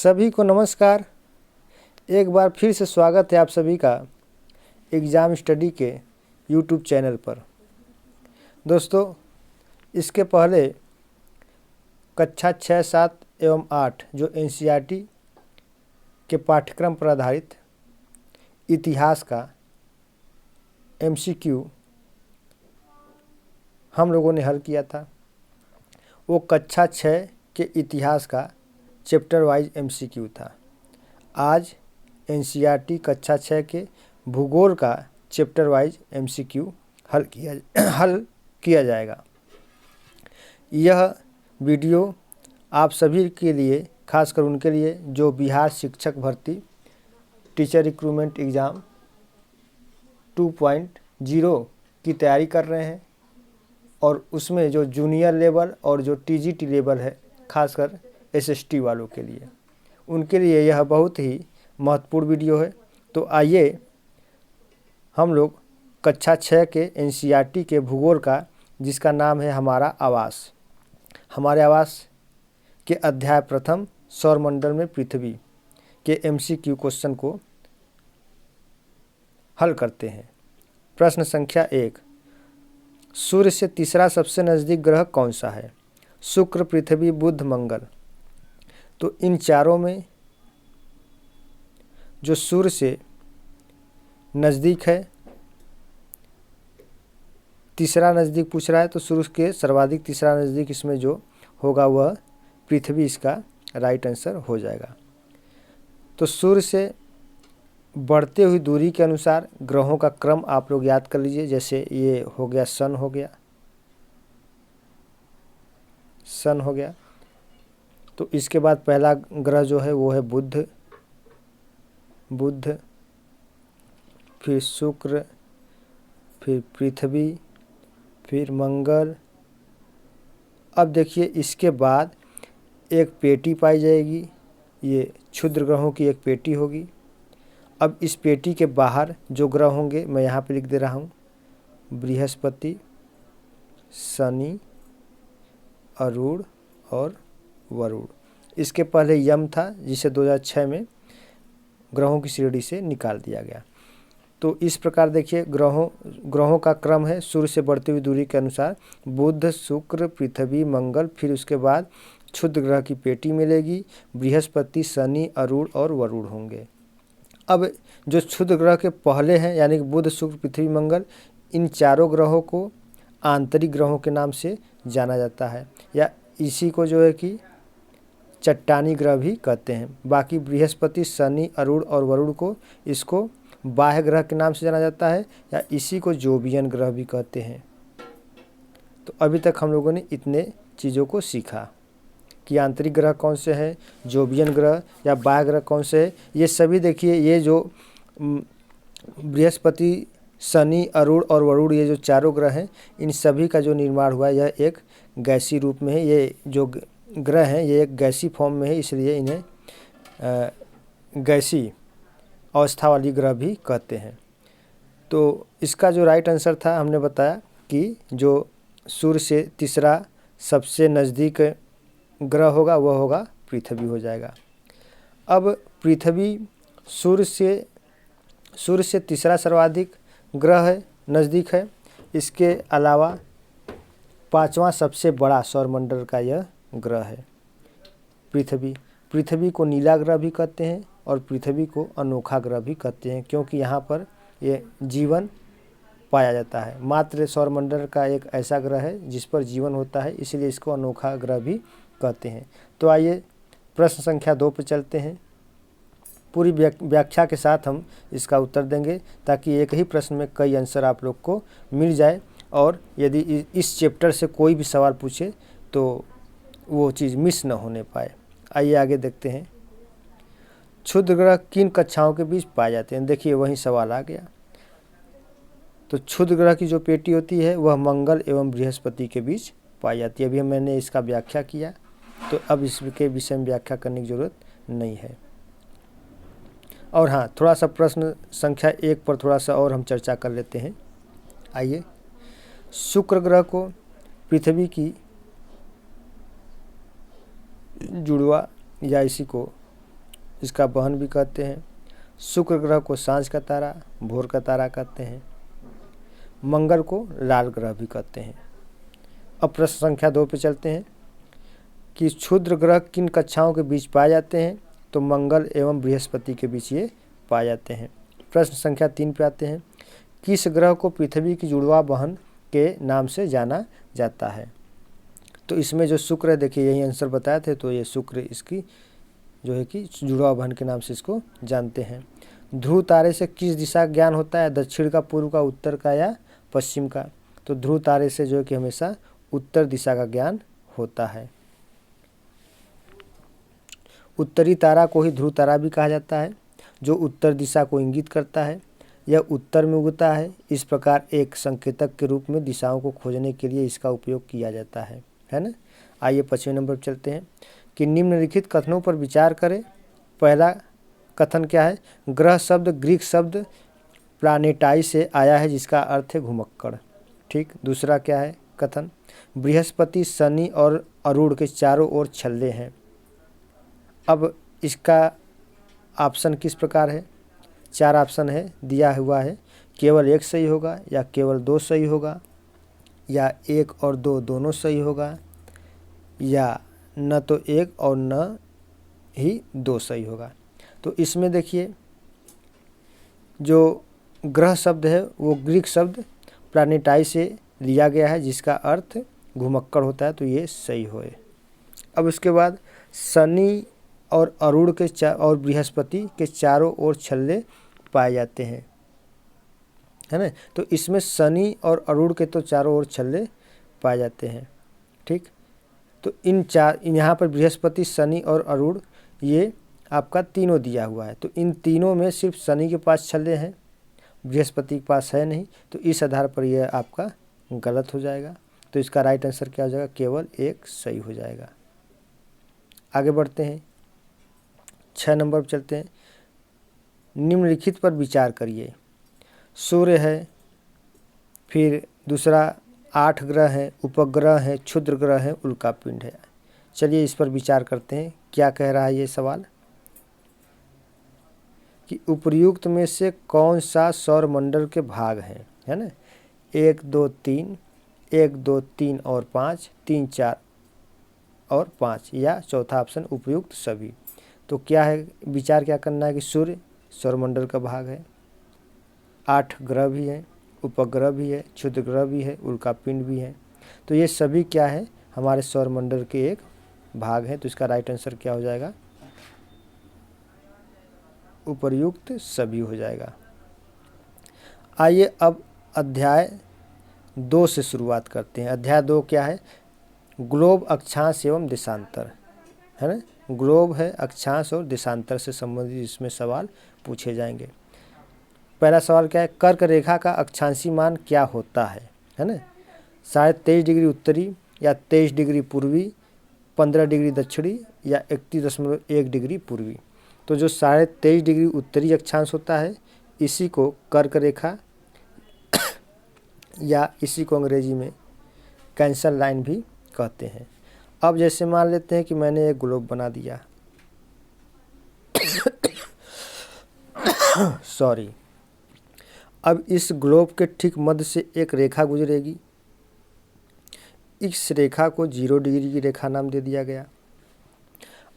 सभी को नमस्कार। एक बार फिर से स्वागत है आप सभी का एग्ज़ाम स्टडी के यूट्यूब चैनल पर। दोस्तों, इसके पहले कक्षा 6, 7 एवं 8 जो एनसीईआरटी के पाठ्यक्रम पर आधारित इतिहास का एमसीक्यू हम लोगों ने हल किया था। वो कक्षा 6 के इतिहास का चैप्टर वाइज एमसीक्यू था। आज एनसीईआरटी कक्षा 6 के भूगोल का चैप्टर वाइज एमसीक्यू हल किया जाएगा। यह वीडियो आप सभी के लिए, खासकर उनके लिए जो बिहार शिक्षक भर्ती टीचर रिक्रूटमेंट एग्ज़ाम 2.0 की तैयारी कर रहे हैं और उसमें जो जूनियर लेवल और जो टीजीटी लेवल है, खासकर एसएसटी वालों के लिए, उनके लिए यह बहुत ही महत्वपूर्ण वीडियो है। तो आइए हम लोग कक्षा 6 के एनसीईआरटी के भूगोल का, जिसका नाम है हमारा आवास, हमारे आवास के अध्याय प्रथम सौरमंडल में पृथ्वी के एमसीक्यू क्वेश्चन को हल करते हैं। प्रश्न संख्या 1, सूर्य से तीसरा सबसे नज़दीक ग्रह कौन सा है? शुक्र, पृथ्वी, बुध, मंगल। तो इन चारों में जो सूर्य से नज़दीक है, तीसरा नज़दीक पूछ रहा है, तो सूर्य के सर्वाधिक तीसरा नज़दीक इसमें जो होगा वह पृथ्वी इसका राइट आंसर हो जाएगा। तो सूर्य से बढ़ते हुई दूरी के अनुसार ग्रहों का क्रम आप लोग याद कर लीजिए। जैसे ये हो गया सन, हो गया। तो इसके बाद पहला ग्रह जो है वो है बुध, फिर शुक्र, फिर पृथ्वी, फिर मंगल। अब देखिए इसके बाद एक पेटी पाई जाएगी, ये क्षुद्र ग्रहों की एक पेटी होगी। अब इस पेटी के बाहर जो ग्रह होंगे मैं यहाँ पे लिख दे रहा हूँ, बृहस्पति, शनि, अरुण और वरुण। इसके पहले यम था, जिसे 2006 में ग्रहों की श्रेणी से निकाल दिया गया। तो इस प्रकार देखिए ग्रहों का क्रम है सूर्य से बढ़ती हुई दूरी के अनुसार बुध, शुक्र, पृथ्वी, मंगल, फिर उसके बाद क्षुद्र ग्रह की पेटी मिलेगी, बृहस्पति, शनि, अरुण और वरुण होंगे। अब जो क्षुद्र ग्रह के पहले हैं, यानी कि बुध, शुक्र, पृथ्वी, मंगल, इन चारों ग्रहों को आंतरिक ग्रहों के नाम से जाना जाता है, या इसी को जो है कि चट्टानी ग्रह भी कहते हैं। बाकी बृहस्पति, शनि, अरुण और वरुण को इसको बाह्य ग्रह के नाम से जाना जाता है, या इसी को जोवियन ग्रह भी कहते हैं। तो अभी तक हम लोगों ने इतने चीज़ों को सीखा कि आंतरिक ग्रह कौन से हैं, जोवियन ग्रह या बाह्य ग्रह कौन से हैं। ये सभी देखिए, ये जो बृहस्पति, शनि, अरुण और वरुण, ये जो चारों ग्रह हैं, इन सभी का जो निर्माण हुआ है यह एक गैसीय रूप में है। ये जो ग्रह हैं ये एक गैसीय फॉर्म में है, इसलिए इन्हें गैसीय अवस्था वाली ग्रह भी कहते हैं। तो इसका जो राइट आंसर था, हमने बताया कि जो सूर्य से तीसरा सबसे नज़दीक ग्रह होगा वह होगा पृथ्वी हो जाएगा। अब पृथ्वी सूर्य से तीसरा सर्वाधिक ग्रह है, नज़दीक है। इसके अलावा पांचवा सबसे बड़ा सौरमंडल का यह ग्रह है पृथ्वी को नीला ग्रह भी कहते हैं और पृथ्वी को अनोखा ग्रह भी कहते हैं, क्योंकि यहाँ पर ये जीवन पाया जाता है। मात्र सौरमंडल का एक ऐसा ग्रह है जिस पर जीवन होता है, इसलिए इसको अनोखा ग्रह भी कहते हैं। तो आइए प्रश्न संख्या 2 पर चलते हैं। पूरी व्याख्या के साथ हम इसका उत्तर देंगे, ताकि एक ही प्रश्न में कई आंसर आप लोग को मिल जाए, और यदि इस चैप्टर से कोई भी सवाल पूछे तो वो चीज़ मिस न होने पाए। आइए आगे देखते हैं। क्षुद्र ग्रह किन कक्षाओं के बीच पाए जाते हैं? देखिए वहीं सवाल आ गया। तो क्षुद्र ग्रह की जो पेटी होती है वह मंगल एवं बृहस्पति के बीच पाई जाती है। अभी मैंने इसका व्याख्या किया, तो अब इसके विषय में व्याख्या करने की जरूरत नहीं है। और हाँ, थोड़ा सा प्रश्न संख्या 1 पर थोड़ा सा और हम चर्चा कर लेते हैं। आइए, शुक्र ग्रह को पृथ्वी की जुड़वा या इसी को इसका बहन भी कहते हैं। शुक्र ग्रह को सांझ का तारा, भोर का तारा कहते हैं। मंगल को लाल ग्रह भी कहते हैं। अब प्रश्न संख्या 2 पे चलते हैं कि क्षुद्र ग्रह किन कक्षाओं के बीच पाए जाते हैं। तो मंगल एवं बृहस्पति के बीच ये पाए जाते हैं। प्रश्न संख्या 3 पे आते हैं, किस ग्रह को पृथ्वी की जुड़वा बहन के नाम से जाना जाता है। तो इसमें जो शुक्र है, देखिए यही आंसर बताए थे, तो ये शुक्र इसकी जो है कि जुड़वा बहन के नाम से इसको जानते हैं। ध्रुव तारे से किस दिशा का ज्ञान होता है, दक्षिण का, पूर्व का, उत्तर का या पश्चिम का। तो ध्रुव तारे से जो है कि हमेशा उत्तर दिशा का ज्ञान होता है। उत्तरी तारा को ही ध्रुव तारा भी कहा जाता है, जो उत्तर दिशा को इंगित करता है। यह उत्तर में उगता है। इस प्रकार एक संकेतक के रूप में दिशाओं को खोजने के लिए इसका उपयोग किया जाता है ना। आइए 5वें नंबर पर चलते हैं कि निम्नलिखित कथनों पर विचार करें। पहला कथन क्या है, ग्रह शब्द ग्रीक शब्द प्लानेटाई से आया है जिसका अर्थ है घुमक्कड़। ठीक। दूसरा क्या है कथन, बृहस्पति, शनि और अरुण के चारों ओर छल्ले हैं। अब इसका ऑप्शन किस प्रकार है, 4 ऑप्शन है दिया हुआ है। केवल 1 सही होगा, या केवल 2 सही होगा, या 1 और 2 दोनों सही होगा, या न तो 1 और न ही 2 सही होगा। तो इसमें देखिए जो ग्रह शब्द है वो ग्रीक शब्द प्लानेटाई से लिया गया है जिसका अर्थ घुमक्कड़ होता है, तो ये सही होए। अब उसके बाद शनि और अरुण के और बृहस्पति के चारों ओर छल्ले पाए जाते हैं, है ना। तो इसमें शनि और अरुण के तो चारों ओर छल्ले पाए जाते हैं। ठीक। तो इन चार, यहाँ पर बृहस्पति, शनि और अरुण ये आपका तीनों दिया हुआ है। तो इन तीनों में सिर्फ शनि के पास छल्ले हैं, बृहस्पति के पास है नहीं। तो इस आधार पर यह आपका गलत हो जाएगा। तो इसका राइट आंसर क्या हो जाएगा, केवल 1 सही हो जाएगा। आगे बढ़ते हैं, 6 नंबर पर चलते हैं। निम्नलिखित पर विचार करिए। सूर्य है, फिर दूसरा 8 ग्रह हैं, उपग्रह हैं, क्षुद्र ग्रह हैं, उल्कापिंड है। चलिए इस पर विचार करते हैं। क्या कह रहा है ये सवाल कि उपर्युक्त में से कौन सा सौरमंडल के भाग हैं, है ना। 1 2 3, 1 2 3 और 5, 3 4 और 5, या चौथा ऑप्शन उपर्युक्त सभी। तो क्या है विचार, क्या करना है कि सूर्य सौरमंडल का भाग है, 8 ग्रह भी हैं, उपग्रह भी है, क्षुद्र ग्रह भी है, उल्कापिंड भी है। तो ये सभी क्या है, हमारे सौरमंडल के एक भाग हैं। तो इसका राइट आंसर क्या हो जाएगा, उपर्युक्त सभी हो जाएगा। आइए अब अध्याय 2 से शुरुआत करते हैं। अध्याय 2 क्या है, ग्लोब, अक्षांश एवं देशांतर, है ना। ग्लोब है, अक्षांश और देशांतर से संबंधित इसमें सवाल पूछे जाएंगे। पहला सवाल क्या है, कर्क रेखा का अक्षांशी मान क्या होता है ना। 23.5 डिग्री उत्तरी, या 23 डिग्री पूर्वी, 15 डिग्री दक्षिणी, या 31.1 डिग्री पूर्वी। तो जो 23.5 डिग्री उत्तरी अक्षांश होता है इसी को कर्क रेखा या इसी को अंग्रेजी में कैंसर लाइन भी कहते हैं। अब जैसे मान लेते हैं कि मैंने एक ग्लोब बना दिया सॉरी। अब इस ग्लोब के ठीक मध्य से एक रेखा गुजरेगी। इस रेखा को 0 डिग्री की रेखा नाम दे दिया गया।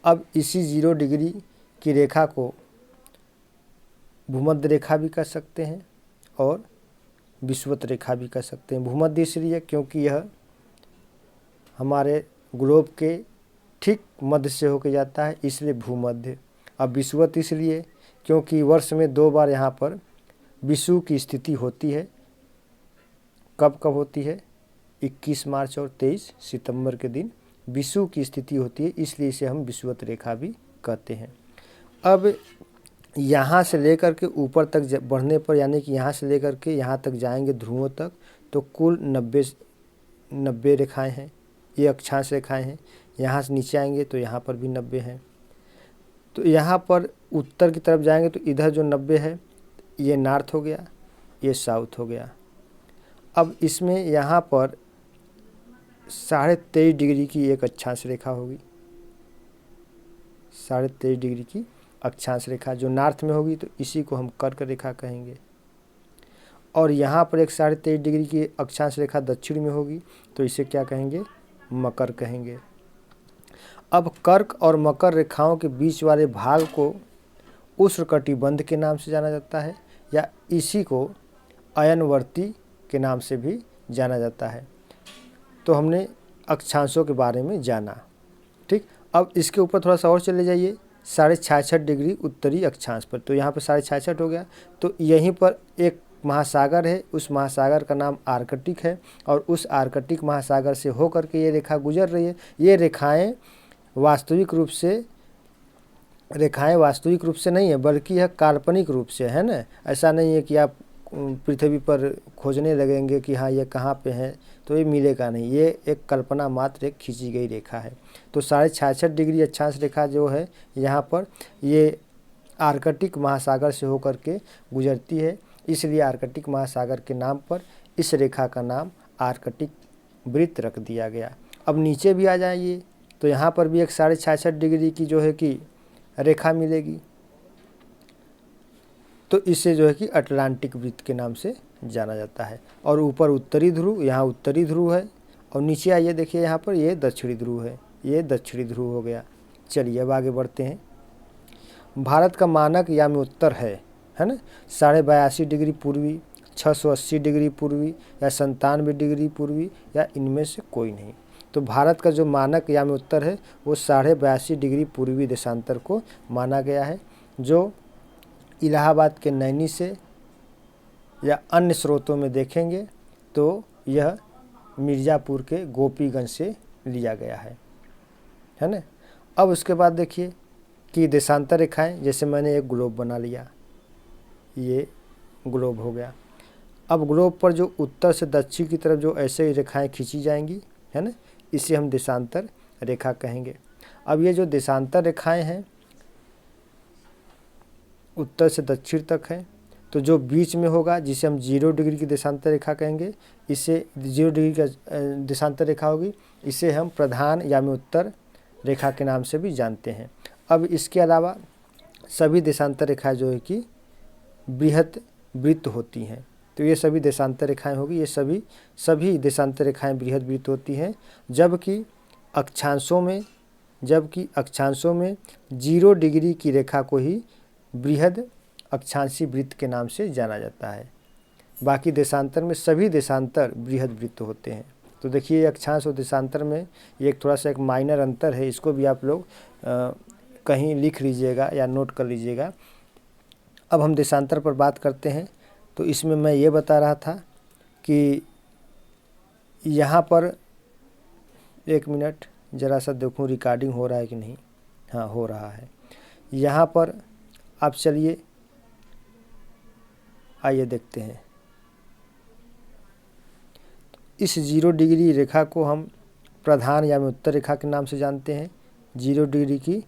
अब इसी 0 डिग्री की रेखा को भूमध्य रेखा भी कह सकते हैं और विषुवत रेखा भी कह सकते हैं। भूमध्य इसलिए क्योंकि यह हमारे ग्लोब के ठीक मध्य से होकर जाता है, इसलिए भूमध्य। अब विषुवत इसलिए क्योंकि वर्ष में 2 बार यहाँ पर विषुव की स्थिति होती है। कब कब होती है, 21 मार्च और 23 सितंबर के दिन विषुव की स्थिति होती है, इसलिए इसे हम विषुवत रेखा भी कहते हैं। अब यहाँ से लेकर के ऊपर तक बढ़ने पर, यानी कि यहाँ से लेकर के यहाँ तक जाएंगे ध्रुवों तक, तो कुल 90 रेखाएं हैं। ये अक्षांश रेखाएं हैं। यहाँ से नीचे आएंगे तो यहाँ पर भी 90 हैं। तो यहाँ पर उत्तर की तरफ जाएंगे तो इधर जो 90 है ये नॉर्थ हो गया, ये साउथ हो गया। अब इसमें यहाँ पर 23.5 डिग्री की एक अक्षांश रेखा होगी, 23.5 डिग्री की अक्षांश रेखा जो नॉर्थ में होगी तो इसी को हम कर्क रेखा कहेंगे। और यहाँ पर एक 23.5 डिग्री की अक्षांश रेखा दक्षिण में होगी तो इसे क्या कहेंगे, मकर कहेंगे। अब कर्क और मकर रेखाओं के बीच वाले भाग को उष्णकटिबंध के नाम से जाना जाता है या इसी को अयनवर्ती के नाम से भी जाना जाता है। तो हमने अक्षांशों के बारे में जाना, ठीक। अब इसके ऊपर थोड़ा सा और चले जाइए, 66.5 डिग्री उत्तरी अक्षांश पर, तो यहाँ पर 66.5 हो गया। तो यहीं पर एक महासागर है, उस महासागर का नाम आर्कटिक है और उस आर्कटिक महासागर से होकर के ये रेखा गुजर रही है। ये रेखाएं वास्तविक रूप रूप से नहीं है बल्कि यह काल्पनिक रूप से है ना। ऐसा नहीं है कि आप पृथ्वी पर खोजने लगेंगे कि हाँ ये कहाँ पे है तो ये मिलेगा नहीं, ये एक कल्पना मात्र एक खींची गई रेखा है। तो 66.5 डिग्री अक्षांश रेखा जो है यहाँ पर ये आर्कटिक महासागर से होकर के गुजरती है, इसलिए आर्कटिक महासागर के नाम पर इस रेखा का नाम आर्कटिक वृत्त रख दिया गया। अब नीचे भी आ जाइए तो यहाँ पर भी एक 66.5 डिग्री की जो है कि रेखा मिलेगी, तो इसे जो है कि अटलांटिक वृत्त के नाम से जाना जाता है। और ऊपर उत्तरी ध्रुव, यहाँ उत्तरी ध्रुव है और नीचे आइए देखिए यहाँ पर ये दक्षिणी ध्रुव है, ये दक्षिणी ध्रुव हो गया। चलिए अब आगे बढ़ते हैं। भारत का मानक याम्योत्तर है ना, 82.5 डिग्री पूर्वी, 680 डिग्री पूर्वी या 97 डिग्री पूर्वी या इनमें से कोई नहीं। तो भारत का जो मानक याम्योत्तर है वो 82.5 डिग्री पूर्वी देशांतर को माना गया है, जो इलाहाबाद के नैनी से या अन्य स्रोतों में देखेंगे तो यह मिर्ज़ापुर के गोपीगंज से लिया गया है ना। अब उसके बाद देखिए कि देशांतर रेखाएं, जैसे मैंने एक ग्लोब बना लिया, ये ग्लोब हो गया। अब ग्लोब पर जो उत्तर से दक्षिण की तरफ जो ऐसे रेखाएं खींची जाएंगी है ना, इसे हम देशांतर रेखा कहेंगे। अब ये जो देशांतर रेखाएं हैं उत्तर से दक्षिण तक है, तो जो बीच में होगा जिसे हम 0 डिग्री की देशांतर रेखा कहेंगे, इसे 0 डिग्री का देशांतर रेखा होगी, इसे हम प्रधान याम्योत्तर रेखा के नाम से भी जानते हैं। अब इसके अलावा सभी देशांतर रेखाएं जो है कि बृहत वृत्त होती हैं, तो ये सभी देशांतर रेखाएं होगी, ये सभी देशांतर रेखाएं बृहत वृत्त होती हैं। जबकि अक्षांशों में 0 डिग्री की रेखा को ही बृहद अक्षांशी वृत्त के नाम से जाना जाता है। बाकी देशांतर में सभी देशांतर बृहद वृत्त होते हैं। तो देखिए अक्षांश और देशांतर में ये एक थोड़ा सा एक माइनर अंतर है, इसको भी आप लोग कहीं लिख लीजिएगा या नोट कर लीजिएगा। अब हम देशांतर पर बात करते हैं। तो इसमें मैं ये बता रहा था कि यहाँ पर 1 मिनट ज़रा सा देखूँ रिकॉर्डिंग हो रहा है कि नहीं। हाँ हो रहा है। यहाँ पर आप चलिए आइए देखते हैं। इस 0 डिग्री रेखा को हम प्रधान याम्योत्तर रेखा के नाम से जानते हैं। 0 डिग्री की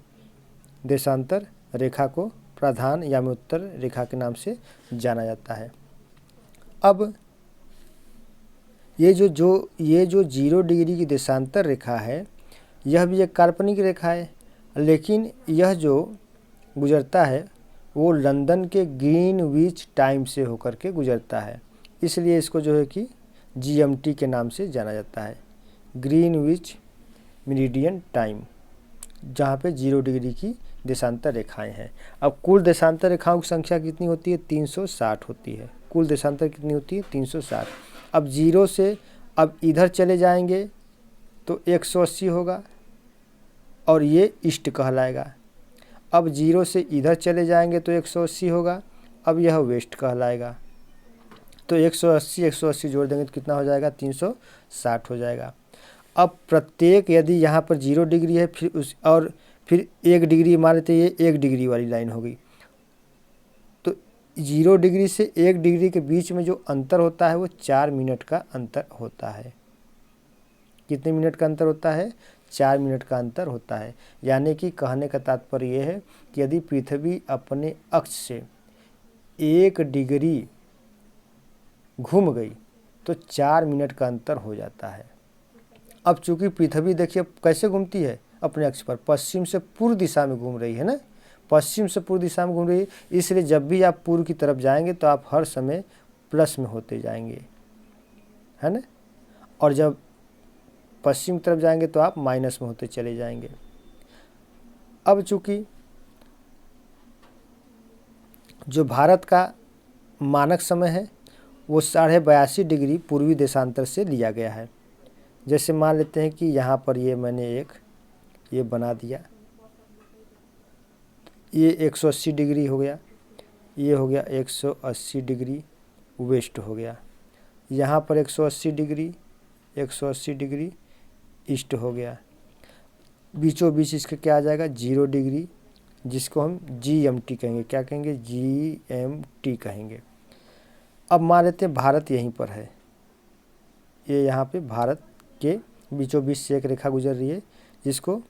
देशांतर रेखा को प्रधान याम्योत्तर रेखा के नाम से जाना जाता है। अब ये जो 0 डिग्री की देशांतर रेखा है यह भी एक काल्पनिक रेखा है, लेकिन यह जो गुजरता है वो लंदन के ग्रीनविच टाइम से होकर के गुजरता है, इसलिए इसको जो है कि GMT के नाम से जाना जाता है, ग्रीनविच मेरिडियन टाइम, जहाँ पे 0 डिग्री की देशांतर रेखाएं हैं। अब कुल देशांतर रेखाओं की संख्या कितनी होती है? 360 होती है। कुल देशांतर कितनी होती है? 360। अब 0 से अब इधर चले जाएंगे तो 180 होगा और ये ईस्ट कहलाएगा। अब 0 से इधर चले जाएंगे तो 180 होगा, अब यह वेस्ट कहलाएगा। तो 180 जोड़ देंगे तो कितना हो जाएगा? 360 हो जाएगा। अब प्रत्येक यदि यहाँ पर 0 डिग्री है फिर 1 डिग्री मान लेते ये 1 डिग्री वाली लाइन होगी, तो 0 डिग्री से 1 डिग्री के बीच में जो अंतर होता है वो 4 मिनट का अंतर होता है। कितने मिनट का अंतर होता है? 4 मिनट का अंतर होता है। यानी कि कहने का तात्पर्य यह है कि यदि पृथ्वी अपने अक्ष से 1 डिग्री घूम गई तो 4 मिनट का अंतर हो जाता है। अब चूंकि पृथ्वी देखिए कैसे घूमती है अपने अक्ष पर, पश्चिम से पूर्व दिशा में घूम रही है ना, पश्चिम से पूर्व दिशा में घूम रही है, इसलिए जब भी आप पूर्व की तरफ जाएंगे तो आप हर समय प्लस में होते जाएंगे, है ना, और जब पश्चिम की तरफ जाएंगे तो आप माइनस में होते चले जाएंगे। अब चूंकि जो भारत का मानक समय है वो 82.5 डिग्री पूर्वी देशांतर से लिया गया है। जैसे मान लेते हैं कि यहाँ पर ये मैंने ये बना दिया, ये 180 डिग्री हो गया, ये हो गया 180 डिग्री वेस्ट हो गया, यहाँ पर 180 डिग्री ईस्ट हो गया, बीचों बीच इसके क्या आ जाएगा 0 डिग्री, जिसको हम GMT कहेंगे। क्या कहेंगे? GMT कहेंगे। अब मान लेते हैं भारत यहीं पर है, ये यहाँ पे भारत के बीचों बीच से एक रेखा गुजर रही है जिसको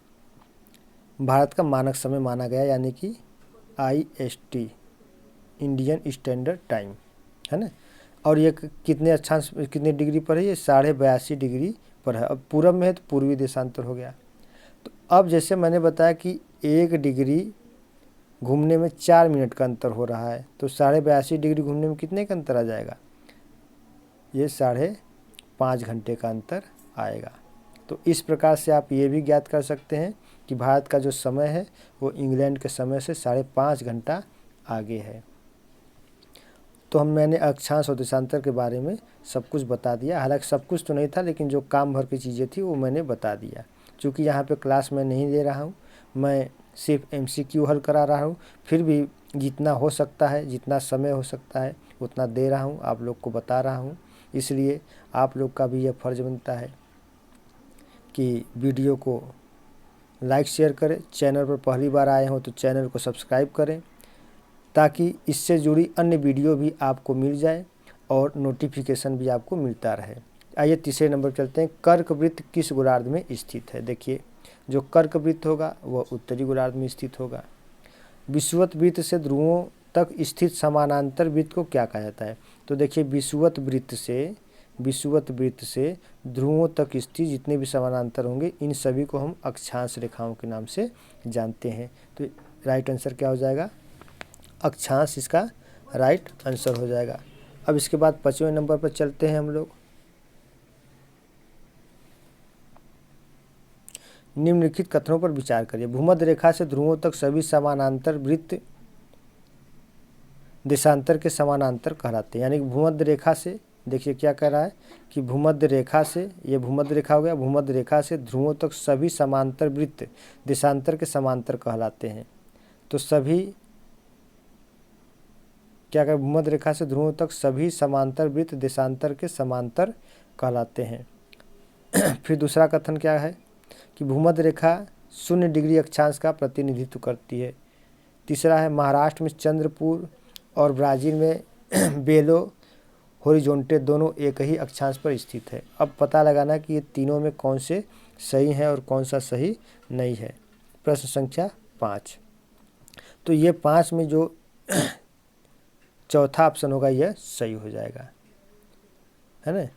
भारत का मानक समय माना गया, यानी कि IST, इंडियन स्टैंडर्ड टाइम, है ना। और ये कितने अक्षांश कितने डिग्री पर है? ये 82.5 डिग्री पर है। अब पूरब में है तो पूर्वी देशांतर हो गया। तो अब जैसे मैंने बताया कि 1 डिग्री घूमने में 4 मिनट का अंतर हो रहा है, तो 82.5 डिग्री घूमने में कितने का अंतर आ जाएगा? ये 5.5 घंटे का अंतर आएगा। तो इस प्रकार से आप ये भी ज्ञात कर सकते हैं कि भारत का जो समय है वो इंग्लैंड के समय से 5.5 घंटा आगे है। तो मैंने अक्षांश और देशांतर के बारे में सब कुछ बता दिया। हालांकि सब कुछ तो नहीं था, लेकिन जो काम भर की चीज़ें थी वो मैंने बता दिया। चूँकि यहाँ पे क्लास मैं नहीं ले रहा हूँ, मैं सिर्फ MCQ हल करा रहा हूँ, फिर भी जितना हो सकता है, जितना समय हो सकता है उतना दे रहा हूँ, आप लोग को बता रहा हूँ। इसलिए आप लोग का भी यह फ़र्ज़ बनता है कि वीडियो को लाइक शेयर करें, चैनल पर पहली बार आए हों तो चैनल को सब्सक्राइब करें, ताकि इससे जुड़ी अन्य वीडियो भी आपको मिल जाए और नोटिफिकेशन भी आपको मिलता रहे। आइए तीसरे नंबर पर चलते हैं। कर्क वृत्त किस गोलार्ध में स्थित है? देखिए, जो कर्क वृत्त होगा वह उत्तरी गोलार्ध में स्थित होगा। विषुवत वृत्त से ध्रुवों तक स्थित समानांतर वृत्त को क्या कहा जाता है? तो देखिए, विषुवत वृत्त से ध्रुवों तक स्थित जितने भी समानांतर होंगे इन सभी को हम अक्षांश रेखाओं के नाम से जानते हैं। तो राइट आंसर क्या हो जाएगा? अक्षांश इसका राइट आंसर हो जाएगा। अब इसके बाद 5वें नंबर पर चलते हैं हम लोग। निम्नलिखित कथनों पर विचार करिए। भूमध्य रेखा से ध्रुवों तक सभी समानांतर वृत्त देशांतर के समानांतर कहलाते हैं। यानी कि भूमध्य रेखा से, देखिए क्या कह रहा है कि भूमध्य रेखा से, ये भूमध्य रेखा हो गया, भूमध्य रेखा से ध्रुवों तक सभी समांतर वृत्त देशांतर के समांतर कहलाते हैं। तो सभी क्या कहें? भूमध्य रेखा से ध्रुवों तक सभी समांतर वृत्त देशांतर के समांतर कहलाते हैं। फिर दूसरा कथन क्या है कि भूमध्य रेखा 0 डिग्री अक्षांश का प्रतिनिधित्व करती है। तीसरा है महाराष्ट्र में चंद्रपुर और ब्राज़ील में बेलो होरिजोंटे दोनों एक ही अक्षांश पर स्थित है। अब पता लगाना कि ये तीनों में कौन से सही है और कौन सा सही नहीं है। प्रश्न संख्या 5। तो ये 5 में जो चौथा ऑप्शन होगा यह सही हो जाएगा, है ना।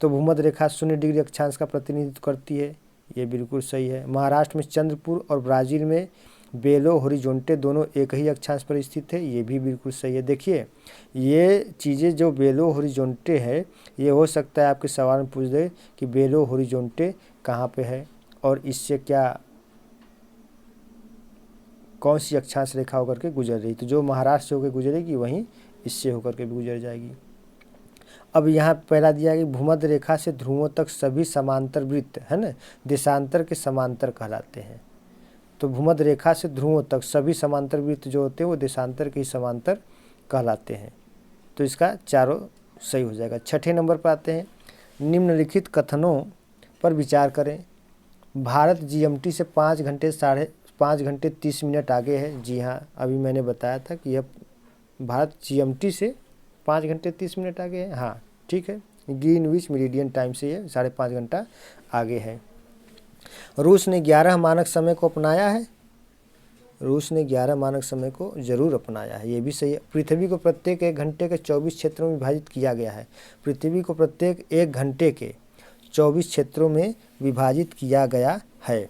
तो भूमध्य रेखा 0 डिग्री अक्षांश का प्रतिनिधित्व करती है, ये बिल्कुल सही है। महाराष्ट्र में चंद्रपुर और ब्राज़ील में बेलो होरिजोंटे दोनों एक ही अक्षांश पर स्थित है, ये भी बिल्कुल सही है। देखिए, ये चीज़ें जो बेलो होरिजोंटे है, ये हो सकता है आपके सवाल में पूछ दे कि बेलो होरिजोंटे कहाँ पे है और इससे क्या कौन सी अक्षांश रेखा होकर के गुजर रही। तो जो महाराष्ट्र से होकर गुजरेगी वहीं इससे होकर के भी गुजर जाएगी। अब यहाँ पहला दिया है कि भूमध्य रेखा से ध्रुवों तक सभी समांतर वृत्त, है ना, देशांतर के समांतर कहलाते हैं। तो भूमध्य रेखा से ध्रुवों तक सभी समांतर वृत्त जो होते हैं वो देशांतर के ही समांतर कहलाते हैं। तो इसका चारों सही हो जाएगा। 6ठे नंबर पर आते हैं। निम्नलिखित कथनों पर विचार करें। भारत GMT से 5 घंटे 30 मिनट आगे है। जी हाँ, अभी मैंने बताया था कि यह भारत GMT से 5 घंटे 30 मिनट आगे है। हाँ ठीक है, ग्रीनविच मेरिडियन टाइम से ये 5.5 घंटा आगे है। रूस ने 11 मानक समय को अपनाया है। रूस ने 11 मानक समय को जरूर अपनाया है, ये भी सही है। पृथ्वी को प्रत्येक 1 घंटे के 24 क्षेत्रों में विभाजित किया गया है। पृथ्वी को प्रत्येक 1 घंटे के 24 क्षेत्रों में विभाजित किया गया है।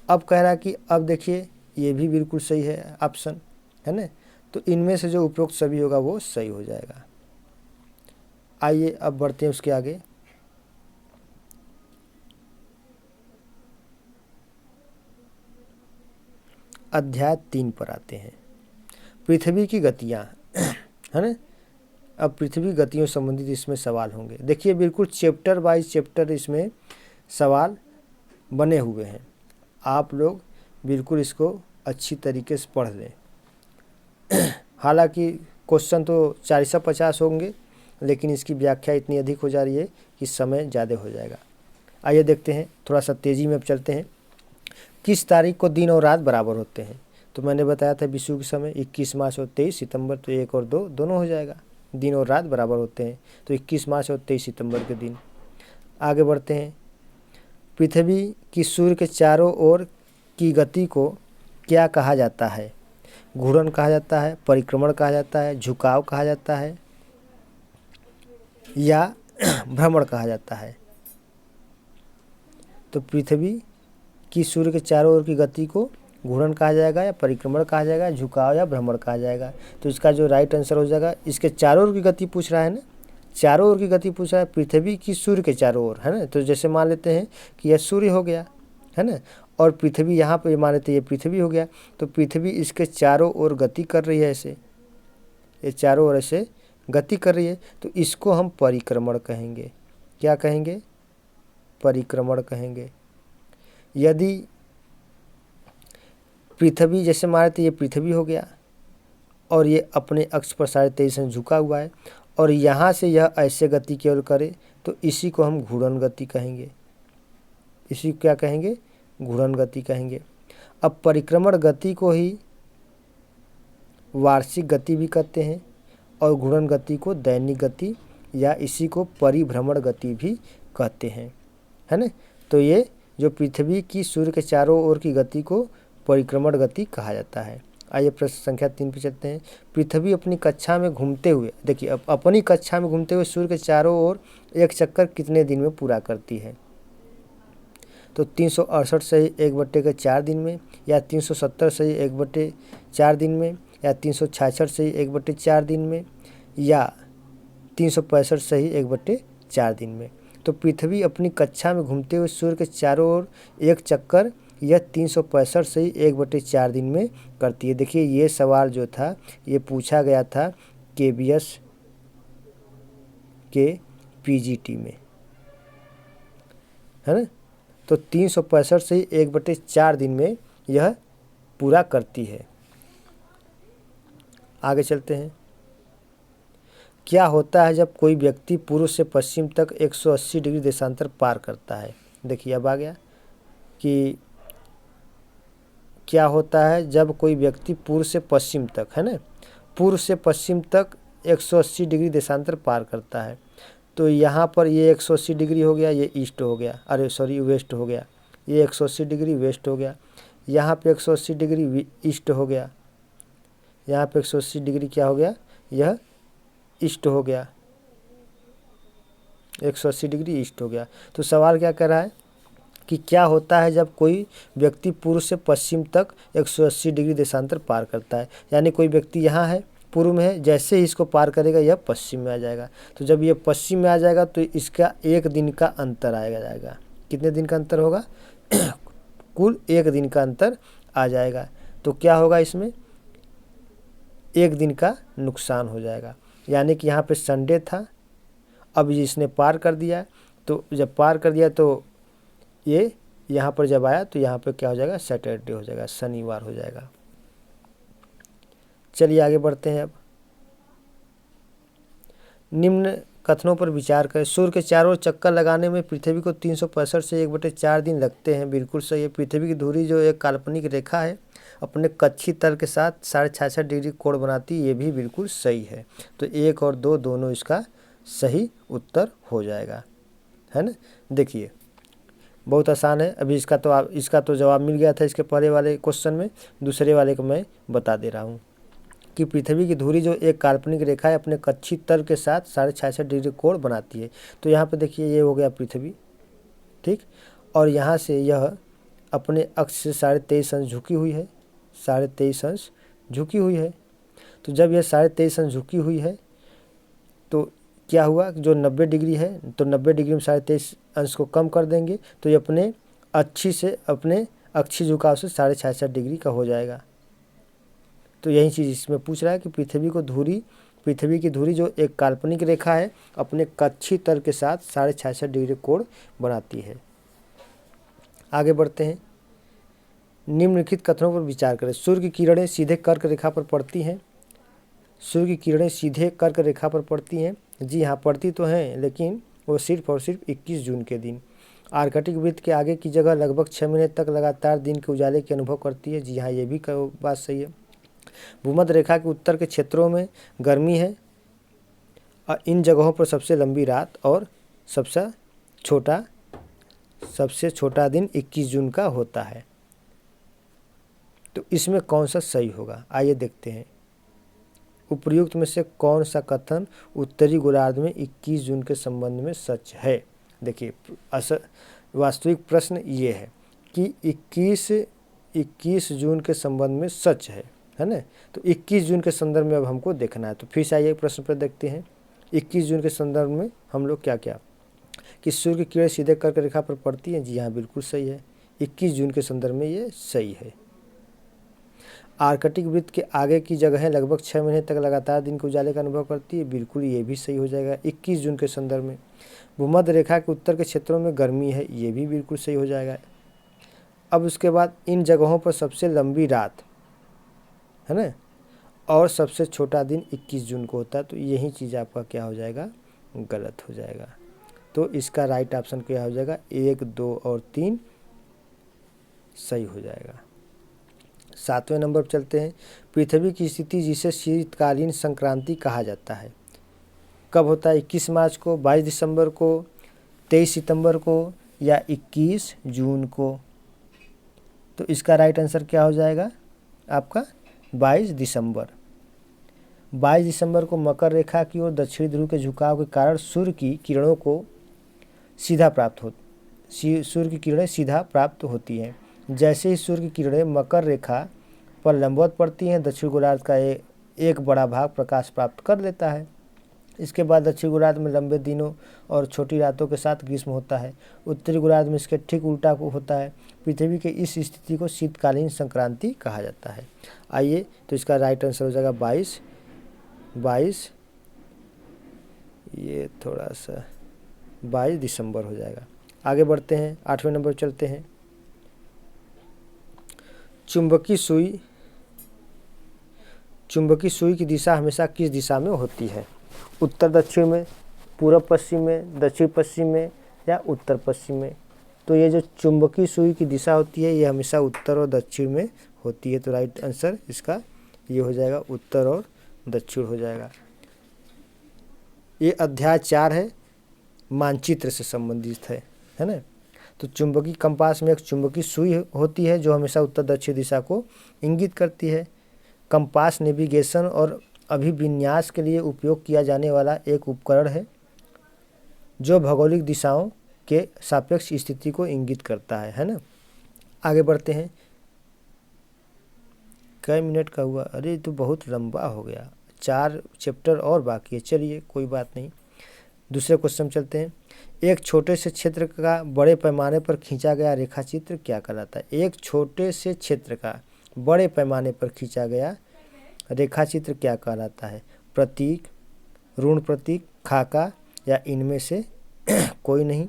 अब कह रहा कि अब देखिए ये भी बिल्कुल सही है ऑप्शन, है ना। तो इनमें से जो उपरोक्त सभी होगा वो सही हो जाएगा। आइए अब बढ़ते हैं उसके आगे। अध्याय 3 पर आते हैं, पृथ्वी की गतियाँ, है ना। अब पृथ्वी गतियों संबंधित इसमें सवाल होंगे। देखिए बिल्कुल चैप्टर बाय चैप्टर इसमें सवाल बने हुए हैं, आप लोग बिल्कुल इसको अच्छी तरीके से पढ़ लें। हालांकि क्वेश्चन तो 450 होंगे, लेकिन इसकी व्याख्या इतनी अधिक हो जा रही है कि समय ज़्यादा हो जाएगा। आइए देखते हैं, थोड़ा सा तेज़ी में अब चलते हैं। किस तारीख को दिन और रात बराबर होते हैं? तो मैंने बताया था विषुव के समय 21 मार्च और 23 सितंबर, तो 1 और 2 दोनों हो जाएगा। दिन और रात बराबर होते हैं, तो 21 मार्च और 23 सितंबर के दिन। आगे बढ़ते हैं, पृथ्वी की सूर्य के चारों ओर की गति को क्या कहा जाता है? घूर्णन कहा जाता है, परिक्रमण कहा जाता है, झुकाव कहा जाता है, या भ्रमण कहा जाता है? तो पृथ्वी की सूर्य के चारों ओर की गति को घूर्णन कहा जाएगा, या परिक्रमण कहा जाएगा, झुकाव या भ्रमण कहा जाएगा? तो इसका जो राइट आंसर हो जाएगा, इसके चारों ओर की गति पूछ रहा है ना, चारों ओर की गति पूछ रहा है, पृथ्वी की सूर्य के चारों ओर, है ना। तो जैसे मान लेते हैं कि यह सूर्य हो गया, है ना, और पृथ्वी यहाँ पे मान लेते हैं ये पृथ्वी हो गया, तो पृथ्वी इसके चारों ओर गति कर रही है ऐसे, ये चारों ओर ऐसे गति कर रही है, तो इसको हम परिक्रमण कहेंगे। क्या कहेंगे? परिक्रमण कहेंगे। यदि पृथ्वी, जैसे मान लेते ये पृथ्वी हो गया और ये अपने अक्ष पर 23.5 से झुका हुआ है, और यहाँ से यह ऐसे गति की ओर करे, तो इसी को हम घूर्णन गति कहेंगे। इसी को क्या कहेंगे? घूर्णन गति कहेंगे। अब परिक्रमण गति को ही वार्षिक गति भी कहते हैं, और घूर्णन गति को दैनिक गति या इसी को परिभ्रमण गति भी कहते हैं, है ना। तो ये जो पृथ्वी की सूर्य के चारों ओर की गति को परिक्रमण गति कहा जाता है। आइए प्रश्न संख्या 3 पे चलते हैं। पृथ्वी अपनी कक्षा में घूमते हुए, देखिए अब अपनी कक्षा में घूमते हुए सूर्य के चारों ओर एक चक्कर कितने दिन में पूरा करती है? तो 368 सही 1/4 दिन में, या 370 सही 1/4 दिन में, या 366 सही 1/4 दिन में, या 365 सही 1/4 दिन में। तो पृथ्वी अपनी कक्षा में घूमते हुए सूर्य के चारों ओर एक चक्कर यह 365 सही 1/4 दिन में करती है। देखिए ये सवाल जो था ये पूछा गया था KBS के PGT में, है ना। तो 365 सही 1/4 दिन में यह पूरा करती है। आगे चलते हैं। क्या होता है जब कोई व्यक्ति पूर्व से पश्चिम तक 180 डिग्री देशांतर पार करता है? देखिए अब आ गया कि क्या होता है जब कोई व्यक्ति पूर्व से पश्चिम तक, है ना, पूर्व से पश्चिम तक 180 डिग्री देशांतर पार करता है। तो यहाँ पर ये 180 डिग्री हो गया, ये ईस्ट हो गया, अरे सॉरी वेस्ट हो गया, ये 180 डिग्री वेस्ट हो गया, यहाँ पे 180 डिग्री ईस्ट हो गया, यहाँ पे 180 डिग्री क्या हो गया? यह ईस्ट हो गया, 180 डिग्री ईस्ट हो गया। तो सवाल क्या कर रहा है कि क्या होता है जब कोई व्यक्ति पूर्व से पश्चिम तक 180 डिग्री देशांतर पार करता है? यानी कोई व्यक्ति यहाँ है, पूर्व में है, जैसे ही इसको पार करेगा यह पश्चिम में आ जाएगा। तो जब ये पश्चिम में आ जाएगा तो इसका 1 दिन का अंतर आएगा जाएगा। कितने दिन का अंतर होगा? कुल 1 दिन का अंतर आ जाएगा। तो क्या होगा इसमें? 1 दिन का नुकसान हो जाएगा। यानी कि यहाँ पे संडे था, अब इसने पार कर दिया, तो जब पार कर दिया तो ये यहाँ पर जब आया तो यहाँ पे क्या हो जाएगा? सैटरडे हो जाएगा, शनिवार हो जाएगा। चलिए आगे बढ़ते हैं। अब निम्न कथनों पर विचार करें। सूर्य के चारों ओर चक्कर लगाने में पृथ्वी को 365 से 1/4 दिन लगते हैं। बिल्कुल सही है। पृथ्वी की धुरी जो एक काल्पनिक रेखा है अपने कक्षी तल के साथ 66.5 डिग्री कोण बनाती है, ये भी बिल्कुल सही है। तो 1 और 2 दोनों इसका सही उत्तर हो जाएगा, है ना। देखिए बहुत आसान है। अभी इसका तो जवाब मिल गया था इसके पहले वाले क्वेश्चन में, दूसरे वाले को मैं बता दे रहा हूँ कि पृथ्वी की धुरी जो एक काल्पनिक रेखा है अपने कक्षी तल के साथ 66.5 डिग्री कोण बनाती है। तो यहाँ पे देखिए ये हो गया पृथ्वी, ठीक, और यहाँ से यह अपने अक्ष से 23.5 अंश झुकी हुई है, 23.5 अंश झुकी हुई है। तो जब यह 23.5 अंश झुकी हुई है तो क्या हुआ, जो 90 डिग्री है तो 90 डिग्री में 23.5 अंश को कम कर देंगे तो ये अपने अक्षीय झुकाव से 66.5 डिग्री का हो जाएगा। तो यही चीज़ इसमें पूछ रहा है कि पृथ्वी की धुरी जो एक काल्पनिक रेखा है अपने कक्षीय तल के साथ 66.5 डिग्री कोण बनाती है। आगे बढ़ते हैं। निम्नलिखित कथनों पर विचार करें। सूर्य की किरणें सीधे कर्क रेखा पर पड़ती हैं। सूर्य की किरणें सीधे कर्क रेखा पर पड़ती हैं। जी हाँ, पड़ती तो हैं, लेकिन वो सिर्फ और सिर्फ 21 जून के दिन। आर्कटिक वृत्त के आगे की जगह लगभग 6 महीने तक लगातार दिन के उजाले की अनुभव करती है। जी हाँ, ये भी बात सही है। भूमध्य रेखा के उत्तर के क्षेत्रों में गर्मी है और इन जगहों पर सबसे लंबी रात और सबसे छोटा दिन 21 जून का होता है। तो इसमें कौन सा सही होगा, आइए देखते हैं। उपर्युक्त में से कौन सा कथन उत्तरी गोलार्ध में 21 जून के संबंध में सच है। देखिए, वास्तविक प्रश्न ये है कि 21 जून के संबंध में सच है ना। तो 21 जून के संदर्भ में अब हमको देखना है। तो फिर से आइए प्रश्न पर देखते हैं। 21 जून के संदर्भ में हम लोग क्या कि सूर्य की किरण सीधे कर्क रेखा पर पड़ती है। जी हाँ, बिल्कुल सही है। 21 जून के संदर्भ में ये सही है। आर्कटिक वृत्त के आगे की जगहें लगभग 6 महीने तक लगातार दिन के उजाले का अनुभव करती है। बिल्कुल ये भी सही हो जाएगा 21 जून के संदर्भ में। भूमध्य रेखा के उत्तर के क्षेत्रों में गर्मी है, ये भी बिल्कुल सही हो जाएगा। अब उसके बाद इन जगहों पर सबसे लंबी रात है ना और सबसे छोटा दिन 21 जून को होता है। तो यही चीज़ आपका क्या हो जाएगा, गलत हो जाएगा। तो इसका राइट ऑप्शन क्या हो जाएगा, 1, 2 और 3 सही हो जाएगा। 7वें नंबर पर चलते हैं। पृथ्वी की स्थिति जिसे शीतकालीन संक्रांति कहा जाता है कब होता है, 21 मार्च को, 22 दिसंबर को, 23 सितंबर को या 21 जून को। तो इसका राइट आंसर क्या हो जाएगा आपका 22 दिसंबर। 22 दिसंबर को मकर रेखा की ओर दक्षिणी ध्रुव के झुकाव के कारण सूर्य की किरणें सीधा प्राप्त होती हैं। जैसे ही सूर्य की किरणें मकर रेखा पर लंबवत पड़ती हैं, दक्षिण गोलार्ध का एक बड़ा भाग प्रकाश प्राप्त कर लेता है। इसके बाद दक्षिण गोलार्ध में लंबे दिनों और छोटी रातों के साथ ग्रीष्म होता है। उत्तरी गोलार्ध में इसके ठीक उल्टा होता है। पृथ्वी के इस स्थिति को शीतकालीन संक्रांति कहा जाता है। आइए, तो इसका राइट आंसर हो जाएगा 22 ये थोड़ा सा 22 दिसंबर हो जाएगा। आगे बढ़ते हैं, 8वें नंबर चलते हैं। चुंबकीय सुई की दिशा हमेशा किस दिशा में होती है, उत्तर दक्षिण में, पूर्व पश्चिम में, दक्षिण पश्चिम में या उत्तर पश्चिम में। तो ये जो चुंबकीय सुई की दिशा होती है ये हमेशा उत्तर और दक्षिण में होती है। तो राइट आंसर इसका ये हो जाएगा, उत्तर और दक्षिण हो जाएगा। ये अध्याय 4 है, मानचित्र से संबंधित है ना। तो चुंबकीय कंपास में एक चुंबकीय सुई होती है जो हमेशा उत्तर दक्षिण दिशा को इंगित करती है। कंपास नेविगेशन और अभिविन्यास के लिए उपयोग किया जाने वाला एक उपकरण है जो भौगोलिक दिशाओं के सापेक्ष स्थिति को इंगित करता है ना। आगे बढ़ते हैं। कई मिनट का हुआ, अरे तो बहुत लंबा हो गया, 4 चैप्टर और बाकी है। चलिए कोई बात नहीं, दूसरे क्वेश्चन चलते हैं। एक छोटे से क्षेत्र का बड़े पैमाने पर खींचा गया रेखाचित्र क्या कहलाता है। एक छोटे से क्षेत्र का बड़े पैमाने पर खींचा गया रेखाचित्र क्या कहलाता है, प्रतीक, ऋण प्रतीक, खाका या इनमें से कोई नहीं।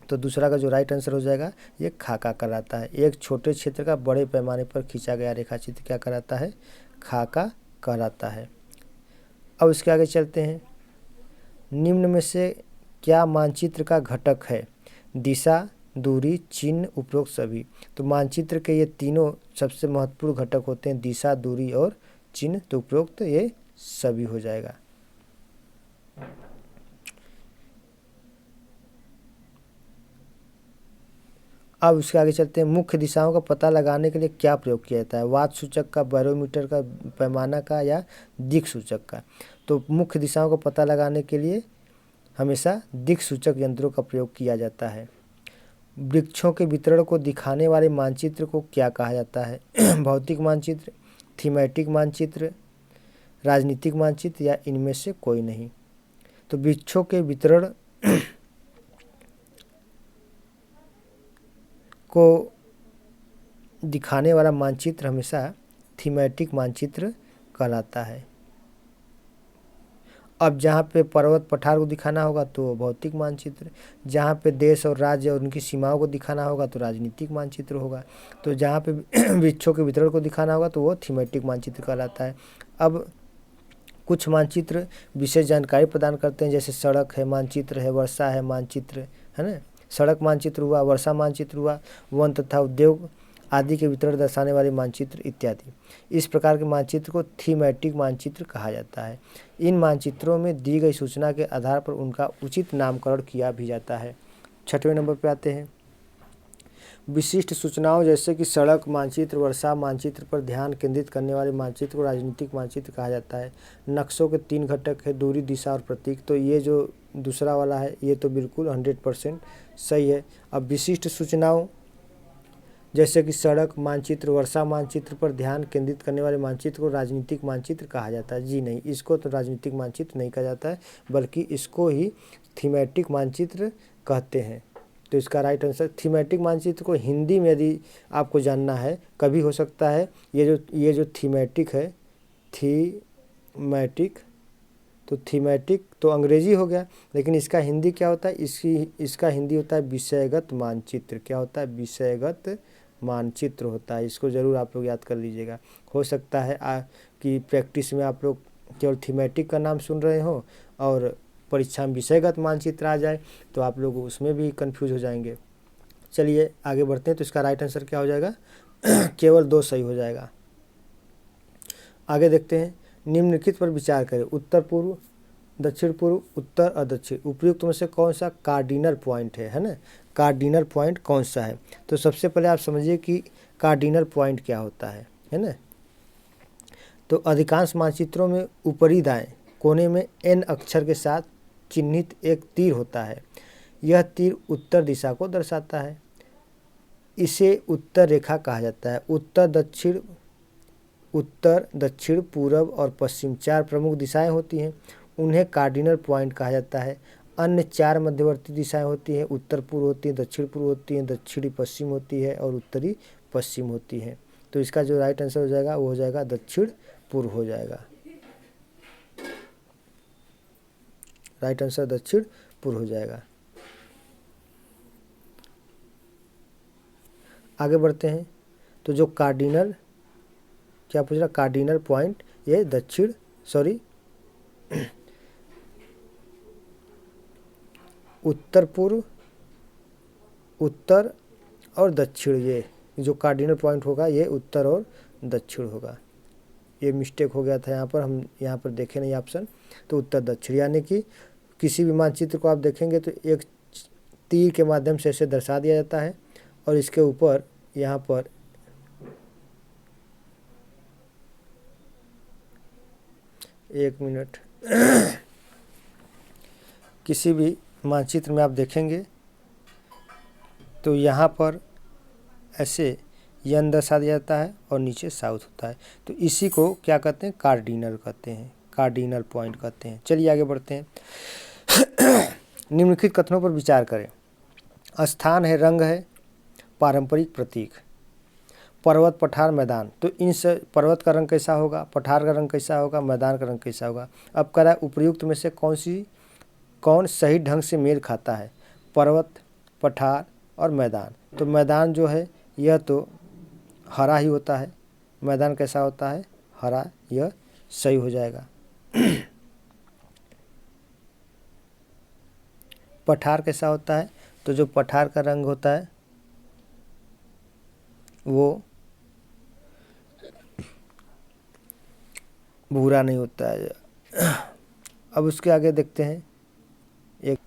तो दूसरा का जो राइट आंसर हो जाएगा ये खाका कहलाता है। एक छोटे क्षेत्र का बड़े पैमाने पर खींचा गया रेखाचित्र क्या कहलाता है, खाका कहलाता है। अब इसके आगे चलते हैं। निम्न में से क्या मानचित्र का घटक है, दिशा, दूरी, चिन्ह, उपरोक्त सभी। तो मानचित्र के ये तीनों सबसे महत्वपूर्ण घटक होते हैं, दिशा, दूरी और चिन्ह। तो उपरोक्त ये सभी हो जाएगा। अब उसके आगे चलते हैं। मुख्य दिशाओं का पता लगाने के लिए क्या प्रयोग किया जाता है, वात सूचक का, बैरोमीटर का, पैमाना का या दिक् सूचक का। तो मुख्य दिशाओं का पता लगाने के लिए हमेशा दिक् सूचक यंत्रों का प्रयोग किया जाता है। वृक्षों के वितरण को दिखाने वाले मानचित्र को क्या कहा जाता है? भौतिक मानचित्र, थीमेटिक मानचित्र, राजनीतिक मानचित्र या इनमें से कोई नहीं। तो वृक्षों के वितरण को दिखाने वाला मानचित्र हमेशा थीमेटिक मानचित्र कहलाता है। अब जहाँ पे पर्वत पठार को दिखाना होगा तो भौतिक मानचित्र, जहाँ पे देश और राज्य और उनकी सीमाओं को दिखाना होगा तो राजनीतिक मानचित्र होगा, तो जहाँ पे वृक्षों के वितरण को दिखाना होगा तो वो थीमेटिक मानचित्र कहलाता है। अब कुछ मानचित्र विशेष जानकारी प्रदान करते हैं, जैसे सड़क है मानचित्र है, वर्षा है मानचित्र है ना, सड़क मानचित्र हुआ, वर्षा मानचित्र हुआ, वन तथा उद्योग आदि के वितरण दर्शाने वाले मानचित्र इत्यादि। इस प्रकार के मानचित्र को थीमेटिक मानचित्र कहा जाता है। इन मानचित्रों में दी गई सूचना के आधार पर उनका उचित नामकरण किया भी जाता है। 6वें नंबर पर आते हैं, विशिष्ट सूचनाओं जैसे कि सड़क मानचित्र, वर्षा मानचित्र पर ध्यान केंद्रित करने वाले मानचित्र को राजनीतिक मानचित्र कहा जाता है। नक्शों के 3 घटक है, दूरी, दिशा और प्रतीक। तो ये जो दूसरा वाला है ये तो बिल्कुल 100% सही है। अब विशिष्ट सूचनाओं जैसे कि सड़क मानचित्र, वर्षा मानचित्र पर ध्यान केंद्रित करने वाले मानचित्र को राजनीतिक मानचित्र कहा जाता है। जी नहीं, इसको तो राजनीतिक मानचित्र नहीं कहा जाता है, बल्कि इसको ही थीमेटिक मानचित्र कहते हैं। तो इसका राइट आंसर थीमेटिक मानचित्र को हिंदी में यदि आपको जानना है, कभी हो सकता है ये जो थीमेटिक है, थीमेटिक तो थीमेटिक तो अंग्रेजी हो गया, लेकिन इसका हिंदी क्या होता है? इसका हिंदी होता है विषयगत मानचित्र। क्या होता है? विषयगत मानचित्र होता है। इसको ज़रूर आप लोग याद कर लीजिएगा। हो सकता है कि प्रैक्टिस में आप लोग केवल थीमेटिक का नाम सुन रहे हो और परीक्षा में विषयगत मानचित्र आ जाए तो आप लोग उसमें भी कंफ्यूज हो जाएंगे। चलिए आगे बढ़ते हैं। तो इसका राइट आंसर क्या हो जाएगा? केवल 2 सही हो जाएगा। आगे देखते हैं, निम्नलिखित पर विचार करें। उत्तर पूर्व, दक्षिण पूर्व, उत्तर और दक्षिण उपयुक्त में से कौन सा कार्डिनल पॉइंट है ना? कार्डिनल पॉइंट कौन सा है? तो सबसे पहले आप समझिए कि कार्डिनल पॉइंट क्या होता है ना? तो अधिकांश मानचित्रों में ऊपरी दाएं कोने में एन अक्षर के साथ चिन्हित एक तीर होता है। यह तीर उत्तर दिशा को दर्शाता है। इसे उत्तर रेखा कहा जाता है। उत्तर, दक्षिण, पूरब और पश्चिम 4 प्रमुख दिशाएं होती हैं, उन्हें कार्डिनल पॉइंट कहा जाता है। अन्य 4 मध्यवर्ती दिशाएं होती हैं, उत्तर पूर्व होती है, दक्षिण पूर्व होती है, दक्षिणी पश्चिम होती है और उत्तरी पश्चिम होती है। तो इसका जो राइट आंसर हो जाएगा वो हो जाएगा दक्षिण पूर्व हो जाएगा। राइट आंसर दक्षिण पूर्व हो जाएगा। आगे बढ़ते हैं। तो जो कार्डिनल क्या पूछ रहा? कार्डिनल पॉइंट ये उत्तर पूर्व, उत्तर और दक्षिण, ये जो कार्डिनल पॉइंट होगा ये उत्तर और दक्षिण होगा। ये मिस्टेक हो गया था यहाँ पर, हम यहाँ पर देखे नहीं ऑप्शन। तो उत्तर दक्षिण, यानी कि किसी भी मानचित्र को आप देखेंगे तो एक तीर के माध्यम से इसे दर्शा दिया जाता है और इसके ऊपर यहाँ पर एक मिनट किसी भी मानचित्र में आप देखेंगे तो यहाँ पर ऐसे यन दर्शा दिया जाता है और नीचे साउथ होता है। तो इसी को क्या कहते हैं? कार्डिनल कहते हैं, कार्डिनल पॉइंट कहते हैं। चलिए आगे बढ़ते हैं। निम्नलिखित कथनों पर विचार करें। स्थान है, रंग है, पारंपरिक प्रतीक, पर्वत, पठार, मैदान। तो इन से पर्वत का रंग कैसा होगा, पठार का रंग कैसा होगा, मैदान का रंग कैसा होगा? अब कह रहा है उपयुक्त में से कौन सही ढंग से मेल खाता है? पर्वत, पठार और मैदान। तो मैदान जो है यह तो हरा ही होता है। मैदान कैसा होता है? हरा। यह सही हो जाएगा। पठार कैसा होता है? तो जो पठार का रंग होता है वो भूरा नहीं होता है। अब उसके आगे देखते हैं एक,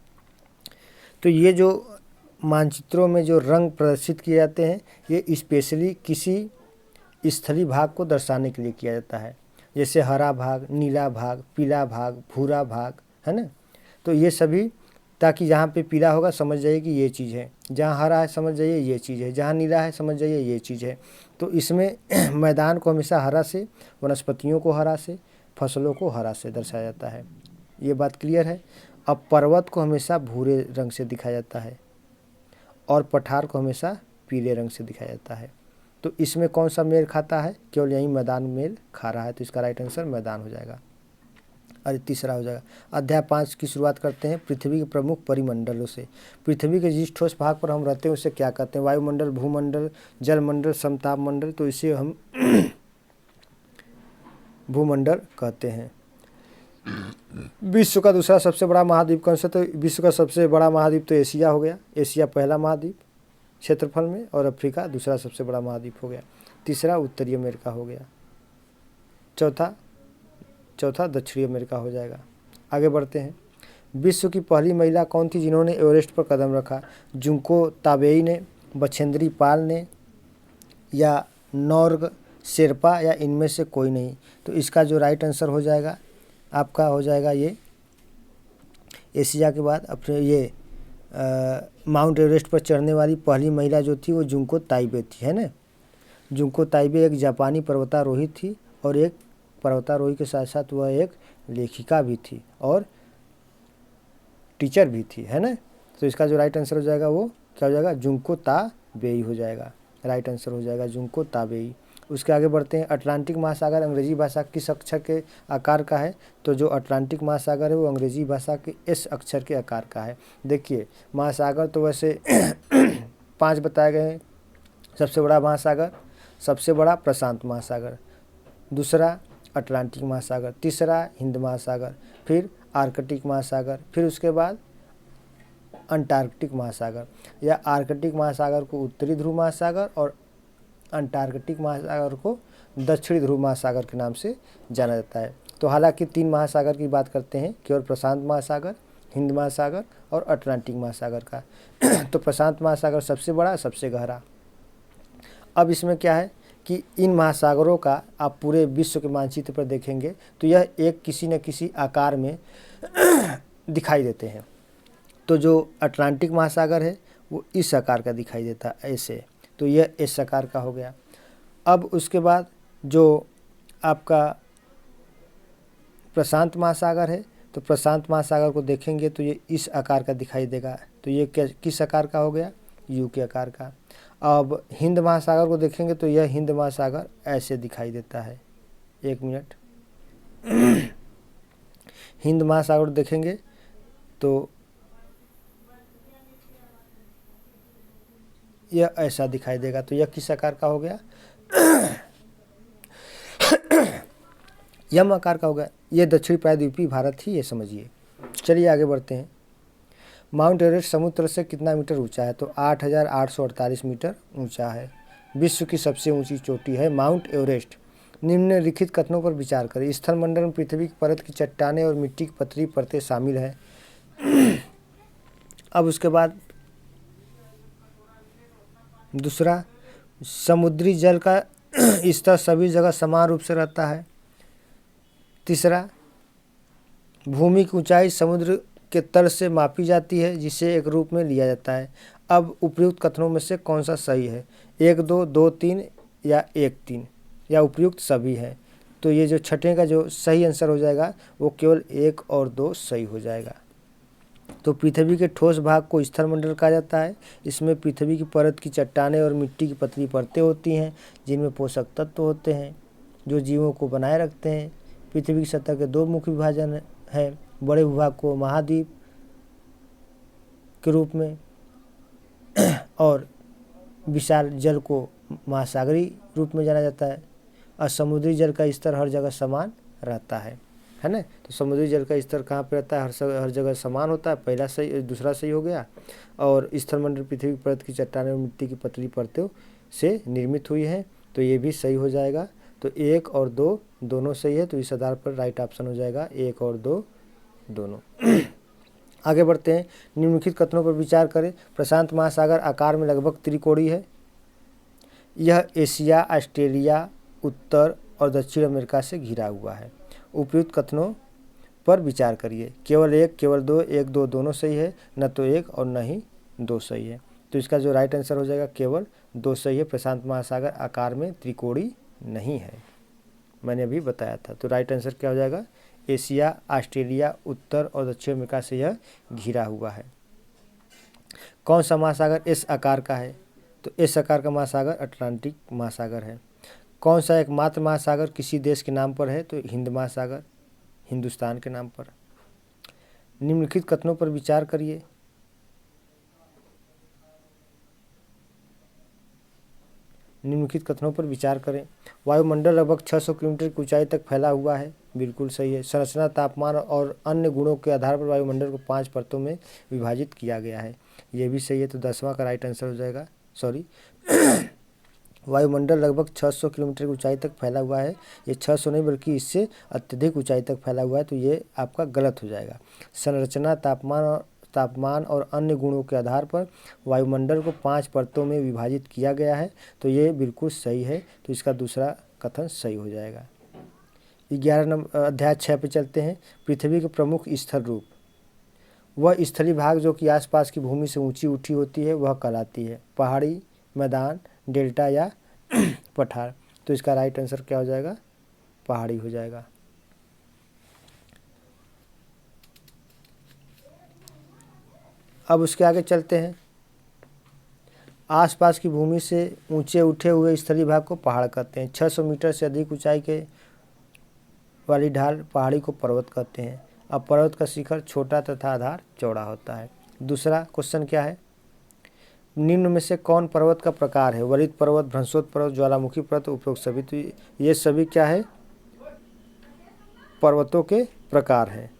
तो ये जो मानचित्रों में जो रंग प्रदर्शित किए जाते हैं ये स्पेशली किसी स्थलीय भाग को दर्शाने के लिए किया जाता है, जैसे हरा भाग, नीला भाग, पीला भाग, भूरा भाग, है ना? तो ये सभी ताकि जहाँ पे पीला होगा समझ जाइए कि ये चीज़ है, जहाँ हरा है समझ जाइए ये चीज़ है, जहाँ नीला है समझ जाइए ये चीज़ है। तो इसमें मैदान को हमेशा हरा से, वनस्पतियों को हरा से, फसलों को हरा से दर्शाया जाता है। ये बात क्लियर है। अब पर्वत को हमेशा भूरे रंग से दिखाया जाता है और पठार को हमेशा पीले रंग से दिखाया जाता है। तो इसमें कौन सा मेल खाता है? केवल यही मैदान मेल खा रहा है, तो इसका राइट आंसर मैदान हो जाएगा। और तीसरा हो जाएगा। अध्याय 5 की शुरुआत करते हैं पृथ्वी के प्रमुख परिमंडलों से। पृथ्वी के जिस ठोस भाग पर हम रहते हैं उसे क्या कहते हैं? वायुमंडल, भूमंडल, जलमंडल, समताप मंडल। तो इसे हम भूमंडल कहते हैं। विश्व का दूसरा सबसे बड़ा महाद्वीप कौन सा? तो विश्व का सबसे बड़ा महाद्वीप तो एशिया हो गया। एशिया पहला महाद्वीप क्षेत्रफल में, और अफ्रीका दूसरा सबसे बड़ा महाद्वीप हो गया। तीसरा उत्तरी अमेरिका हो गया। चौथा दक्षिणी अमेरिका हो जाएगा। आगे बढ़ते हैं। विश्व की पहली महिला कौन थी जिन्होंने एवरेस्ट पर कदम रखा? जुंको ताबेई ने, बछेंद्री पाल ने, या नॉर्ग शेरपा, या इनमें से कोई नहीं? तो इसका जो राइट आंसर हो जाएगा आपका हो जाएगा ये एशिया के बाद अपने ये माउंट एवरेस्ट पर चढ़ने वाली पहली महिला जो थी वो जुंको ताइबे थी, है ना। जुंको ताइबे एक जापानी पर्वतारोही थी और एक पर्वतारोही के साथ साथ वह एक लेखिका भी थी और टीचर भी थी, है ना। तो इसका जो राइट आंसर हो जाएगा वो क्या हो जाएगा? जुंको ताबेई हो जाएगा। राइट आंसर हो जाएगा जुंको ताबेई। उसके आगे बढ़ते हैं। अटलांटिक महासागर अंग्रेजी भाषा किस अक्षर के आकार का है? तो जो अटलांटिक महासागर है वो अंग्रेजी भाषा के एस अक्षर के आकार का है। देखिए महासागर तो वैसे 5 बताए गए हैं। सबसे बड़ा महासागर, सबसे बड़ा प्रशांत महासागर, दूसरा अटलांटिक महासागर, तीसरा हिंद महासागर, फिर आर्कटिक महासागर, फिर उसके बाद अंटार्कटिक महासागर। या आर्कटिक महासागर को उत्तरी ध्रुव महासागर और अंटार्कटिक महासागर को दक्षिणी ध्रुव महासागर के नाम से जाना जाता है। तो हालांकि 3 महासागर की बात करते हैं, केवल प्रशांत महासागर, हिंद महासागर और अटलांटिक महासागर का। तो प्रशांत महासागर सबसे बड़ा, सबसे गहरा। अब इसमें क्या है कि इन महासागरों का आप पूरे विश्व के मानचित्र पर देखेंगे तो यह एक किसी न किसी आकार में दिखाई देते हैं। तो जो अटलांटिक महासागर है वो इस आकार का दिखाई देता है ऐसे, तो यह इस आकार का हो गया। अब उसके बाद जो आपका प्रशांत महासागर है, तो प्रशांत महासागर को देखेंगे तो ये इस आकार का दिखाई देगा। तो ये किस आकार का हो गया? यू के आकार का। अब हिंद महासागर को देखेंगे तो यह हिंद महासागर ऐसे दिखाई देता है। एक मिनट। हिंद महासागर देखेंगे तो यह ऐसा दिखाई देगा। तो यह किस आकार का हो गया? यम आकार का हो गया। यह दक्षिणी प्रायद्वीपीय भारत ही, ये समझिए। चलिए आगे बढ़ते हैं। माउंट एवरेस्ट समुद्र से कितना मीटर ऊंचा है? तो 8,848 मीटर ऊंचा है। विश्व की सबसे ऊंची चोटी है माउंट एवरेस्ट। निम्नलिखित कथनों पर विचार करें। स्थल मंडल में पृथ्वी की परत की चट्टानें और मिट्टी की पतली परतें शामिल हैं। अब उसके बाद दूसरा, समुद्री जल का स्तर सभी जगह समान रूप से रहता है। तीसरा, भूमि की ऊंचाई समुद्र के तल से मापी जाती है जिसे एक रूप में लिया जाता है। अब उपयुक्त कथनों में से कौन सा सही है? 1, 2, 2, 3 या 1, 3 या उपयुक्त सभी है? तो ये जो छठे का जो सही आंसर हो जाएगा वो केवल 1 और 2 सही हो जाएगा। तो पृथ्वी के ठोस भाग को स्थल मंडल कहा जाता है। इसमें पृथ्वी की परत की चट्टानें और मिट्टी की पतली परतें होती हैं जिनमें पोषक तत्व होते हैं जो जीवों को बनाए रखते हैं। पृथ्वी की सतह के 2 मुख्य विभाजन हैं। बड़े भूभाग को महाद्वीप के रूप में और विशाल जल को महासागरीय रूप में जाना जाता है। और समुद्री जल का स्तर हर जगह समान रहता है ना। तो समुद्री जल का स्तर कहाँ पे रहता है? हर जगह समान होता है। पहला सही, दूसरा सही हो गया। और स्थलमंडल पृथ्वी की परत की चट्टानें और मिट्टी की पतली परतों से निर्मित हुई है, तो ये भी सही हो जाएगा। तो 1 और 2 दोनों सही है, तो इस आधार पर राइट ऑप्शन हो जाएगा 1 और 2 दोनों। आगे बढ़ते हैं। निम्नलिखित कथनों पर विचार करें। प्रशांत महासागर आकार में लगभग त्रिकोणीय है। यह एशिया, ऑस्ट्रेलिया, उत्तर और दक्षिण अमेरिका से घिरा हुआ है। उपयुक्त कथनों पर विचार करिए। केवल एक, केवल दो, एक दो दोनों सही है, न तो एक और न ही दो सही है। तो इसका जो राइट आंसर हो जाएगा केवल दो सही है। प्रशांत महासागर आकार में त्रिकोणीय नहीं है, मैंने अभी बताया था। तो राइट आंसर क्या हो जाएगा? एशिया, ऑस्ट्रेलिया, उत्तर और दक्षिण अमेरिका से यह घिरा हुआ है। कौन सा महासागर एस आकार का है? तो एस आकार का महासागर अटलांटिक महासागर है। कौन सा एकमात्र महासागर किसी देश के नाम पर है? तो हिंद महासागर, हिंदुस्तान के नाम पर। निम्नलिखित कथनों पर विचार करिए। निम्नलिखित कथनों पर विचार करें। वायुमंडल लगभग 600 किलोमीटर की ऊंचाई तक फैला हुआ है, बिल्कुल सही है। संरचना, तापमान और अन्य गुणों के आधार पर वायुमंडल को 5 परतों में विभाजित किया गया है, ये भी सही है। तो 10वां का राइट आंसर हो जाएगा, सॉरी वायुमंडल लगभग 600 किलोमीटर की ऊंचाई तक फैला हुआ है, ये 600 नहीं बल्कि इससे अत्यधिक ऊंचाई तक फैला हुआ है, तो ये आपका गलत हो जाएगा। संरचना, तापमान और अन्य गुणों के आधार पर वायुमंडल को 5 परतों में विभाजित किया गया है, तो ये बिल्कुल सही है। तो इसका दूसरा कथन सही हो जाएगा। 11 नंबर अध्याय 6 पे चलते हैं। पृथ्वी के प्रमुख स्थल रूप। वह स्थलीय भाग जो कि आसपास की भूमि से ऊंची उठी होती है वह कहलाती है पहाड़ी, मैदान, डेल्टा या पठार। तो इसका राइट आंसर क्या हो जाएगा? पहाड़ी हो जाएगा। अब उसके आगे चलते हैं। आसपास की भूमि से ऊंचे उठे हुए स्थलीय भाग को पहाड़ कहते हैं। 600 मीटर से अधिक ऊंचाई के वाली ढाल पहाड़ी को पर्वत कहते हैं। अब पर्वत का शिखर छोटा तथा आधार चौड़ा होता है। दूसरा क्वेश्चन क्या है? निम्न में से कौन पर्वत का प्रकार है? वलित पर्वत, भ्रंशोत्तर पर्वत, ज्वालामुखी पर्वत, उपरोक्त सभी। तो ये सभी क्या है? पर्वतों के प्रकार हैं।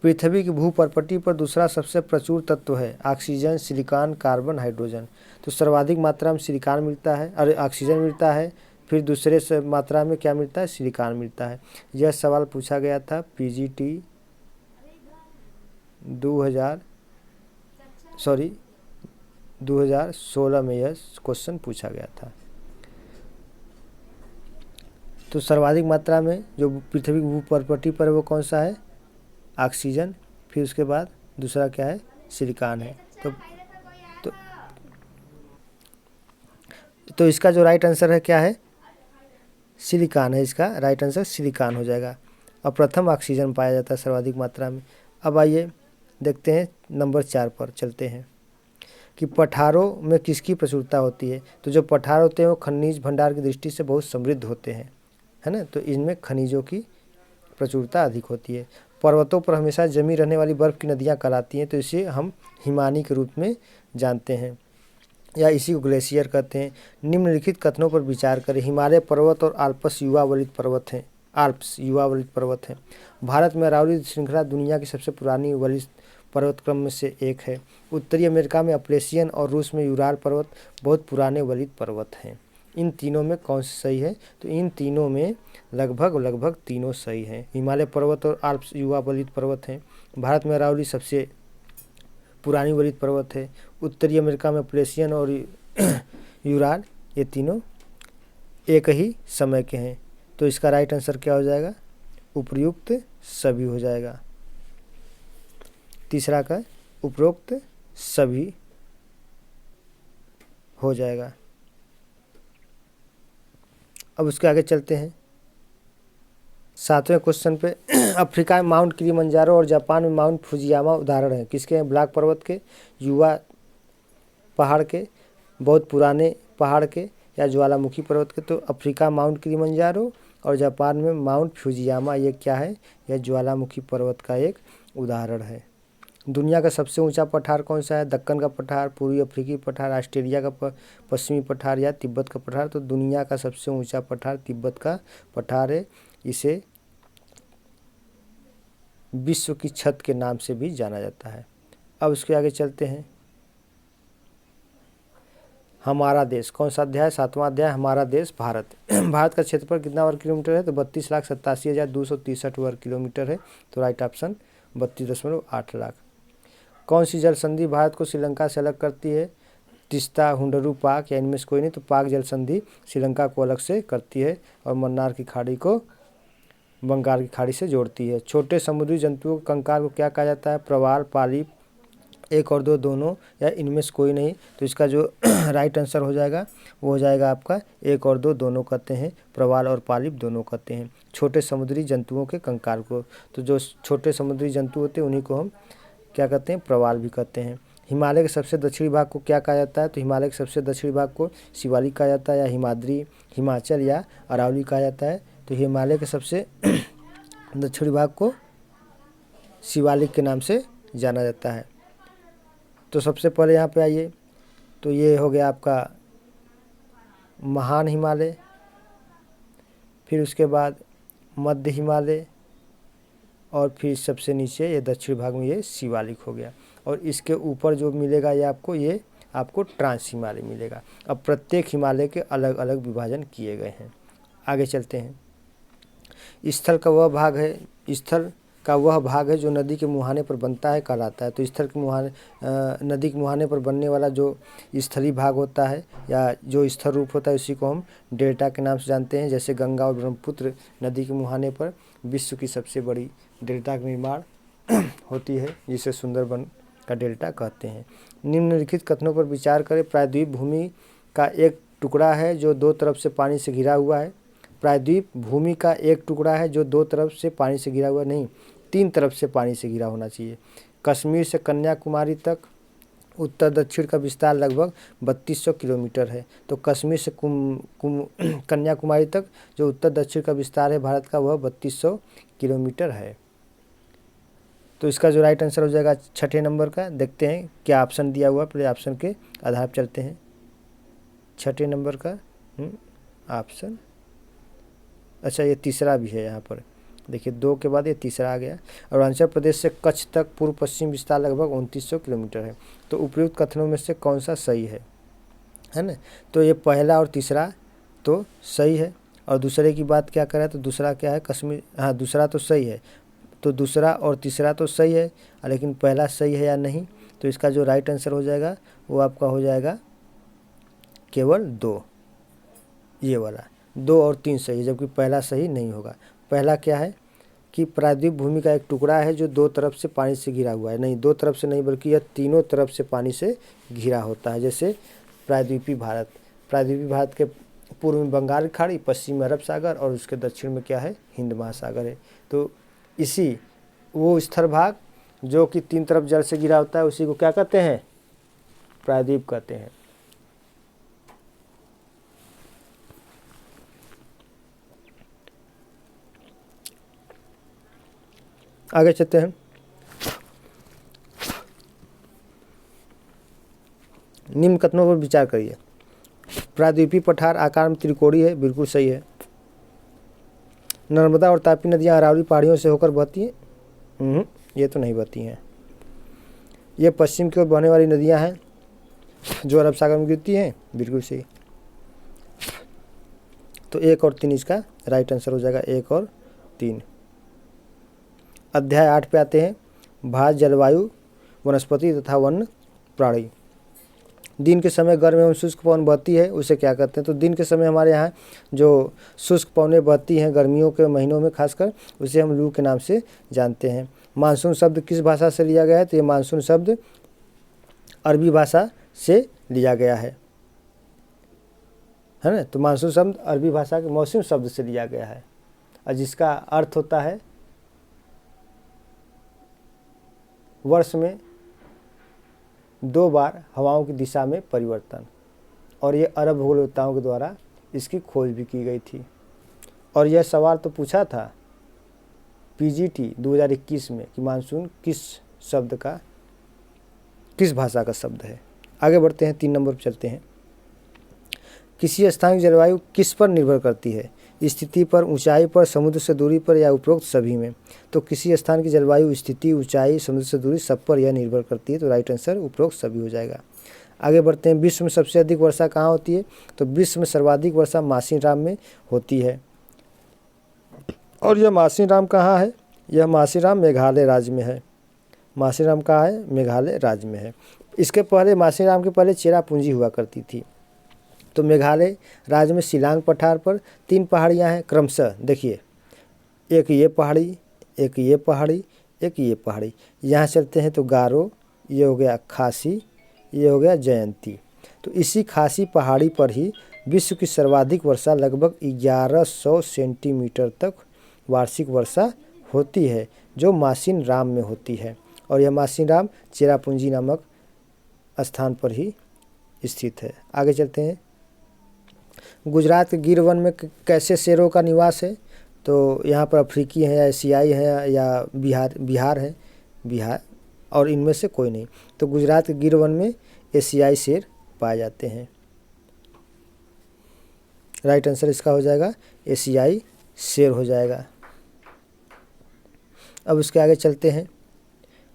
पृथ्वी की भूपर्पटी पर दूसरा सबसे प्रचुर तत्व है ऑक्सीजन, सिलिकॉन, कार्बन, हाइड्रोजन। तो सर्वाधिक मात्रा में सिलिकॉन मिलता है, अरे ऑक्सीजन मिलता है, फिर दूसरे से मात्रा में क्या मिलता है? सिलिकॉन मिलता है। यह सवाल पूछा गया था PGT 2016 में यह क्वेश्चन पूछा गया था। तो सर्वाधिक मात्रा में जो पृथ्वी की भूपर्पटी पर है वो कौन सा है? ऑक्सीजन, फिर उसके बाद दूसरा क्या है? सिलिकॉन है। तो इसका जो राइट आंसर है क्या है? सिलिकॉन है। इसका राइट आंसर सिलिकॉन हो जाएगा। और प्रथम ऑक्सीजन पाया जाता है सर्वाधिक मात्रा में। अब आइए देखते हैं नंबर 4 पर चलते हैं कि पठारों में किसकी प्रचुरता होती है। तो जो पठार होते हैं वो खनिज भंडार की दृष्टि से बहुत समृद्ध होते हैं, है ना। तो इनमें खनिजों की प्रचुरता अधिक होती है। पर्वतों पर हमेशा जमी रहने वाली बर्फ़ की नदियाँ कहलाती हैं, तो इसे हम हिमानी के रूप में जानते हैं या इसी को ग्लेशियर कहते हैं। निम्नलिखित कथनों पर विचार करें। हिमालय पर्वत और आल्प्स युवा वलित पर्वत हैं। भारत में अरावली श्रृंखला दुनिया की सबसे पुरानी वलित पर्वत क्रम में से एक है। उत्तरी अमेरिका में अपलेशियन और रूस में यूराल पर्वत बहुत पुराने वलित पर्वत हैं। इन तीनों में कौन सा सही है? तो इन तीनों में लगभग तीनों सही हैं। हिमालय पर्वत और आल्प्स युवा वलित पर्वत हैं। भारत में अरावली सबसे पुरानी वलित पर्वत है। उत्तरी अमेरिका में अपलेशियन और यूराल, ये तीनों एक ही समय के हैं। तो इसका राइट आंसर क्या हो जाएगा? उपयुक्त सभी हो जाएगा। तीसरा का उपरोक्त सभी हो जाएगा। अब उसके आगे चलते हैं 7वें क्वेश्चन पे। अफ्रीका में माउंट किलिमंजारो और जापान में माउंट फुजियामा उदाहरण हैं। किसके हैं? ब्लैक पर्वत के, युवा पहाड़ के, बहुत पुराने पहाड़ के या ज्वालामुखी पर्वत के। तो अफ्रीका माउंट किलिमंजारो और जापान में माउंट फुजियामा, ये क्या है? यह ज्वालामुखी पर्वत का एक उदाहरण है। दुनिया का सबसे ऊंचा पठार कौन सा है? दक्कन का पठार, पूर्वी अफ्रीकी पठार, ऑस्ट्रेलिया का पश्चिमी पठार या तिब्बत का पठार। तो दुनिया का सबसे ऊंचा पठार तिब्बत का पठार है। इसे विश्व की छत के नाम से भी जाना जाता है। अब उसके आगे चलते हैं। हमारा देश, कौन सा अध्याय? 7वां अध्याय, हमारा देश भारत। भारत का क्षेत्रफल कितना वर्ग किलोमीटर है? तो 32,87,263 वर्ग किलोमीटर है। तो राइट ऑप्शन 32.8 लाख। कौन सी जल संधि भारत को श्रीलंका से अलग करती है? तीस्ता, हुंडरू, पाक या इनमें से कोई नहीं। तो पाक जल संधि श्रीलंका को अलग से करती है और मन्नार की खाड़ी को बंगाल की खाड़ी से जोड़ती है। छोटे समुद्री जंतुओं के कंकाल को क्या कहा जाता है? प्रवाल, पालिप, एक और दो, दोनों या इनमें से कोई नहीं। तो इसका जो राइट आंसर हो जाएगा वो हो जाएगा आपका एक और दो, दोनों कहते हैं। प्रवाल और पालिप दोनों कहते हैं छोटे समुद्री जंतुओं के कंकाल को। तो जो छोटे समुद्री जंतु होते हैं उन्हीं को हम क्या कहते हैं? प्रवाल भी कहते हैं। हिमालय के सबसे दक्षिणी भाग को क्या कहा जाता है? तो हिमालय के सबसे दक्षिणी भाग को शिवालिक कहा जाता है या हिमाद्री, हिमाचल या अरावली कहा जाता है। तो हिमालय के सबसे दक्षिणी भाग को शिवालिक के नाम से जाना जाता है। तो सबसे पहले यहाँ पे आइए, तो ये हो गया आपका महान हिमालय, फिर उसके बाद मध्य हिमालय और फिर सबसे नीचे ये दक्षिण भाग में ये शिवालिक हो गया। और इसके ऊपर जो मिलेगा ये आपको ट्रांस हिमालय मिलेगा। अब प्रत्येक हिमालय के अलग अलग विभाजन किए गए हैं। आगे चलते हैं। स्थल का वह भाग है जो नदी के मुहाने पर बनता है कहलाता है। तो स्थल के मुहाने नदी के मुहाने पर बनने वाला जो स्थलीय भाग होता है या जो स्थल रूप होता है उसी को हम डेल्टा के नाम से जानते हैं। जैसे गंगा और ब्रह्मपुत्र नदी के मुहाने पर विश्व की सबसे बड़ी डेल्टा का निर्माण होती है, जिसे सुंदरबन का डेल्टा कहते हैं। निम्नलिखित कथनों पर विचार करें। प्रायद्वीप भूमि का एक टुकड़ा है जो दो तरफ से पानी से घिरा हुआ है। प्रायद्वीप भूमि का एक टुकड़ा है जो दो तरफ से पानी से घिरा हुआ नहीं, 3 तरफ से पानी से घिरा होना चाहिए। कश्मीर से कन्याकुमारी तक उत्तर दक्षिण का विस्तार लगभग 3200 किलोमीटर है। तो कश्मीर से कन्याकुमारी तक जो उत्तर दक्षिण का विस्तार है भारत का वह 3200 किलोमीटर है। तो इसका जो राइट आंसर हो जाएगा 6ठे नंबर का। देखते हैं क्या ऑप्शन दिया हुआ, पहले ऑप्शन के आधार पर चलते हैं। 6ठे नंबर का ऑप्शन, अच्छा ये तीसरा भी है यहाँ पर, देखिए 2 के बाद ये तीसरा आ गया। अरुणाचल प्रदेश से कच्छ तक पूर्व पश्चिम विस्तार लगभग 2900 किलोमीटर है। तो उपयुक्त कथनों में से कौन सा सही है ना? तो ये पहला और तीसरा तो सही है। और दूसरे की बात क्या करें तो दूसरा क्या है? कश्मीर, हाँ दूसरा तो सही है। तो दूसरा और तीसरा तो सही है, लेकिन पहला सही है या नहीं? तो इसका जो राइट आंसर हो जाएगा वो आपका हो जाएगा केवल 2, ये वाला 2 और 3 सही है, जबकि पहला सही नहीं होगा। पहला क्या है कि प्रायद्वीप भूमि का एक टुकड़ा है जो 2 तरफ से पानी से घिरा हुआ है। नहीं, 2 तरफ से नहीं बल्कि यह तीनों तरफ से पानी से घिरा होता है। जैसे प्रायद्वीपीय भारत के पूर्व में बंगाल की खाड़ी, पश्चिम में अरब सागर और उसके दक्षिण में क्या है? हिंद महासागर है। तो इसी वो स्थल भाग जो कि 3 तरफ जल से घिरा होता है उसी को क्या कहते हैं? प्रायद्वीप कहते हैं। आगे चलते हैं। निम्न कथनों पर विचार करिए। प्रायद्वीपीय पठार आकार में त्रिकोणीय है, बिल्कुल सही है। नर्मदा और तापी नदियां अरावली पहाड़ियों से होकर बहती हैं, ये तो नहीं बहती हैं। ये पश्चिम की ओर बहने वाली नदियां हैं जो अरब सागर में गिरती हैं, बिल्कुल सही। तो 1 और 3 इसका राइट आंसर हो जाएगा, 1 और 3। अध्याय 8 पे आते हैं। भारत जलवायु, वनस्पति तथा वन्य प्राणी। दिन के समय गर्म एवं शुष्क पवन बहती है, उसे क्या कहते हैं? तो दिन के समय हमारे यहाँ जो शुष्क पवनें बहती हैं गर्मियों के महीनों में खासकर, उसे हम लू के नाम से जानते हैं। मानसून शब्द किस भाषा से लिया गया है? तो ये मानसून शब्द अरबी भाषा से लिया गया है ना? तो मानसून शब्द अरबी भाषा के मौसम शब्द से लिया गया है और जिसका अर्थ होता है वर्ष में 2 बार हवाओं की दिशा में परिवर्तन। और ये अरब भूगोलवेत्ताओं के द्वारा इसकी खोज भी की गई थी। और यह सवाल तो पूछा था PGT 2021 में कि मानसून किस भाषा का शब्द है। आगे बढ़ते हैं, 3 नंबर पर चलते हैं। किसी स्थान की जलवायु किस पर निर्भर करती है? स्थिति पर, ऊंचाई पर, समुद्र से दूरी पर या उपरोक्त सभी में? तो किसी स्थान की जलवायु स्थिति, ऊंचाई, समुद्र से दूरी सब पर यह निर्भर करती है। तो राइट आंसर उपरोक्त सभी हो जाएगा। आगे बढ़ते हैं। विश्व में सबसे अधिक वर्षा कहाँ होती है? तो विश्व में सर्वाधिक वर्षा मासिनराम में होती है। और यह मासिनराम कहाँ है? यह मासिनराम मेघालय राज्य में है। मासिनराम कहाँ है? मेघालय राज्य में है। इसके पहले मासीराम के पहले चेरापूंजी हुआ करती थी। तो मेघालय राज्य में शिलांग पठार पर 3 पहाड़ियाँ हैं क्रमशः, देखिए एक ये पहाड़ी, एक ये पहाड़ी, एक ये पहाड़ी। यहाँ चलते हैं तो गारो, ये हो गया खासी, ये हो गया जयंती। तो इसी खासी पहाड़ी पर ही विश्व की सर्वाधिक वर्षा लगभग 1100 सेंटीमीटर तक वार्षिक वर्षा होती है, जो मासिन राम में होती है। और यह मासिन राम चेरापूंजी नामक स्थान पर ही स्थित है। आगे चलते हैं। गुजरात के गिर वन में कैसे शेरों का निवास है? तो यहाँ पर अफ्रीकी हैं या एशियाई हैं या बिहार है, बिहार, और इनमें से कोई नहीं। तो गुजरात के गिर वन में एशियाई शेर पाए जाते हैं। राइट आंसर इसका हो जाएगा एशियाई शेर हो जाएगा। अब उसके आगे चलते हैं।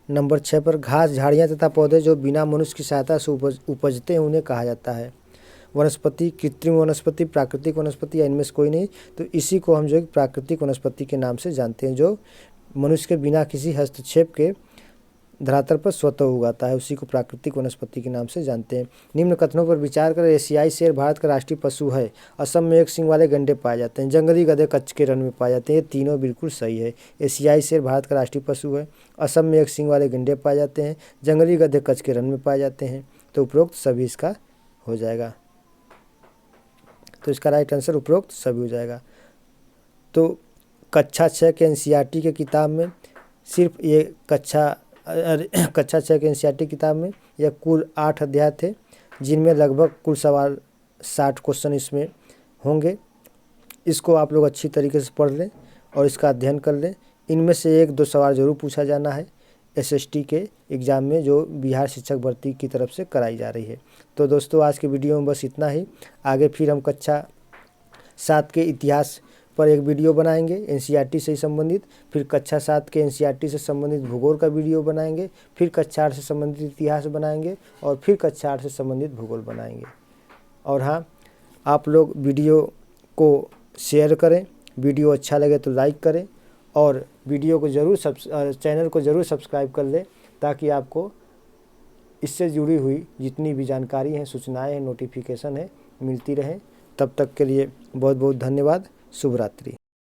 नंबर 6 पर घास, झाड़ियाँ तथा पौधे जो बिना मनुष्य की सहायता से उपजते हैं उन्हें कहा जाता है। वनस्पति, कृत्रिम वनस्पति, प्राकृतिक वनस्पति या इनमें से कोई नहीं। तो इसी को हम जो है प्राकृतिक वनस्पति के नाम से जानते हैं, जो मनुष्य के बिना किसी हस्तक्षेप के धरातल पर स्वतः उगाता है, उसी को प्राकृतिक वनस्पति के नाम से जानते हैं। निम्न कथनों पर विचार कर। एशियाई शेर भारत का राष्ट्रीय पशु है। असम में 1 सींग वाले गंडे पाए जाते हैं। जंगली गधे कच्छ के रण में पाए जाते हैं। ये तीनों बिल्कुल सही है। एशियाई शेर भारत का राष्ट्रीय पशु है। असम में 1 सींग वाले गंडे पाए जाते हैं। जंगली गधे कच्छ के रण में पाए जाते हैं। तो उपरोक्त सभी इसका हो जाएगा। तो इसका राइट आंसर उपरोक्त सभी हो जाएगा। तो कक्षा 6 के एनसीईआरटी के किताब में सिर्फ ये कक्षा 6 के एनसीईआरटी किताब में यह कुल 8 अध्याय थे, जिनमें लगभग कुल सवाल 60 क्वेश्चन इसमें होंगे। इसको आप लोग अच्छी तरीके से पढ़ लें और इसका अध्ययन कर लें। इनमें से 1-2 सवाल ज़रूर पूछा जाना है एसएसटी के एग्ज़ाम में, जो बिहार शिक्षक भर्ती की तरफ से कराई जा रही है। तो दोस्तों आज के वीडियो में बस इतना ही। आगे फिर हम कक्षा 7 के इतिहास पर एक वीडियो बनाएंगे एनसीईआरटी से संबंधित, फिर कक्षा 7 के एनसीईआरटी से संबंधित भूगोल का वीडियो बनाएंगे, फिर कक्षा 8 से संबंधित इतिहास बनाएंगे और फिर कक्षा 8 से संबंधित भूगोल बनाएंगे। और हाँ, आप लोग वीडियो को शेयर करें, वीडियो अच्छा लगे तो लाइक करें और वीडियो को ज़रूर चैनल को ज़रूर सब्सक्राइब कर लें, ताकि आपको इससे जुड़ी हुई जितनी भी जानकारी हैं, सूचनाएँ हैं, नोटिफिकेशन है, मिलती रहें। तब तक के लिए बहुत बहुत धन्यवाद। शुभ रात्रि।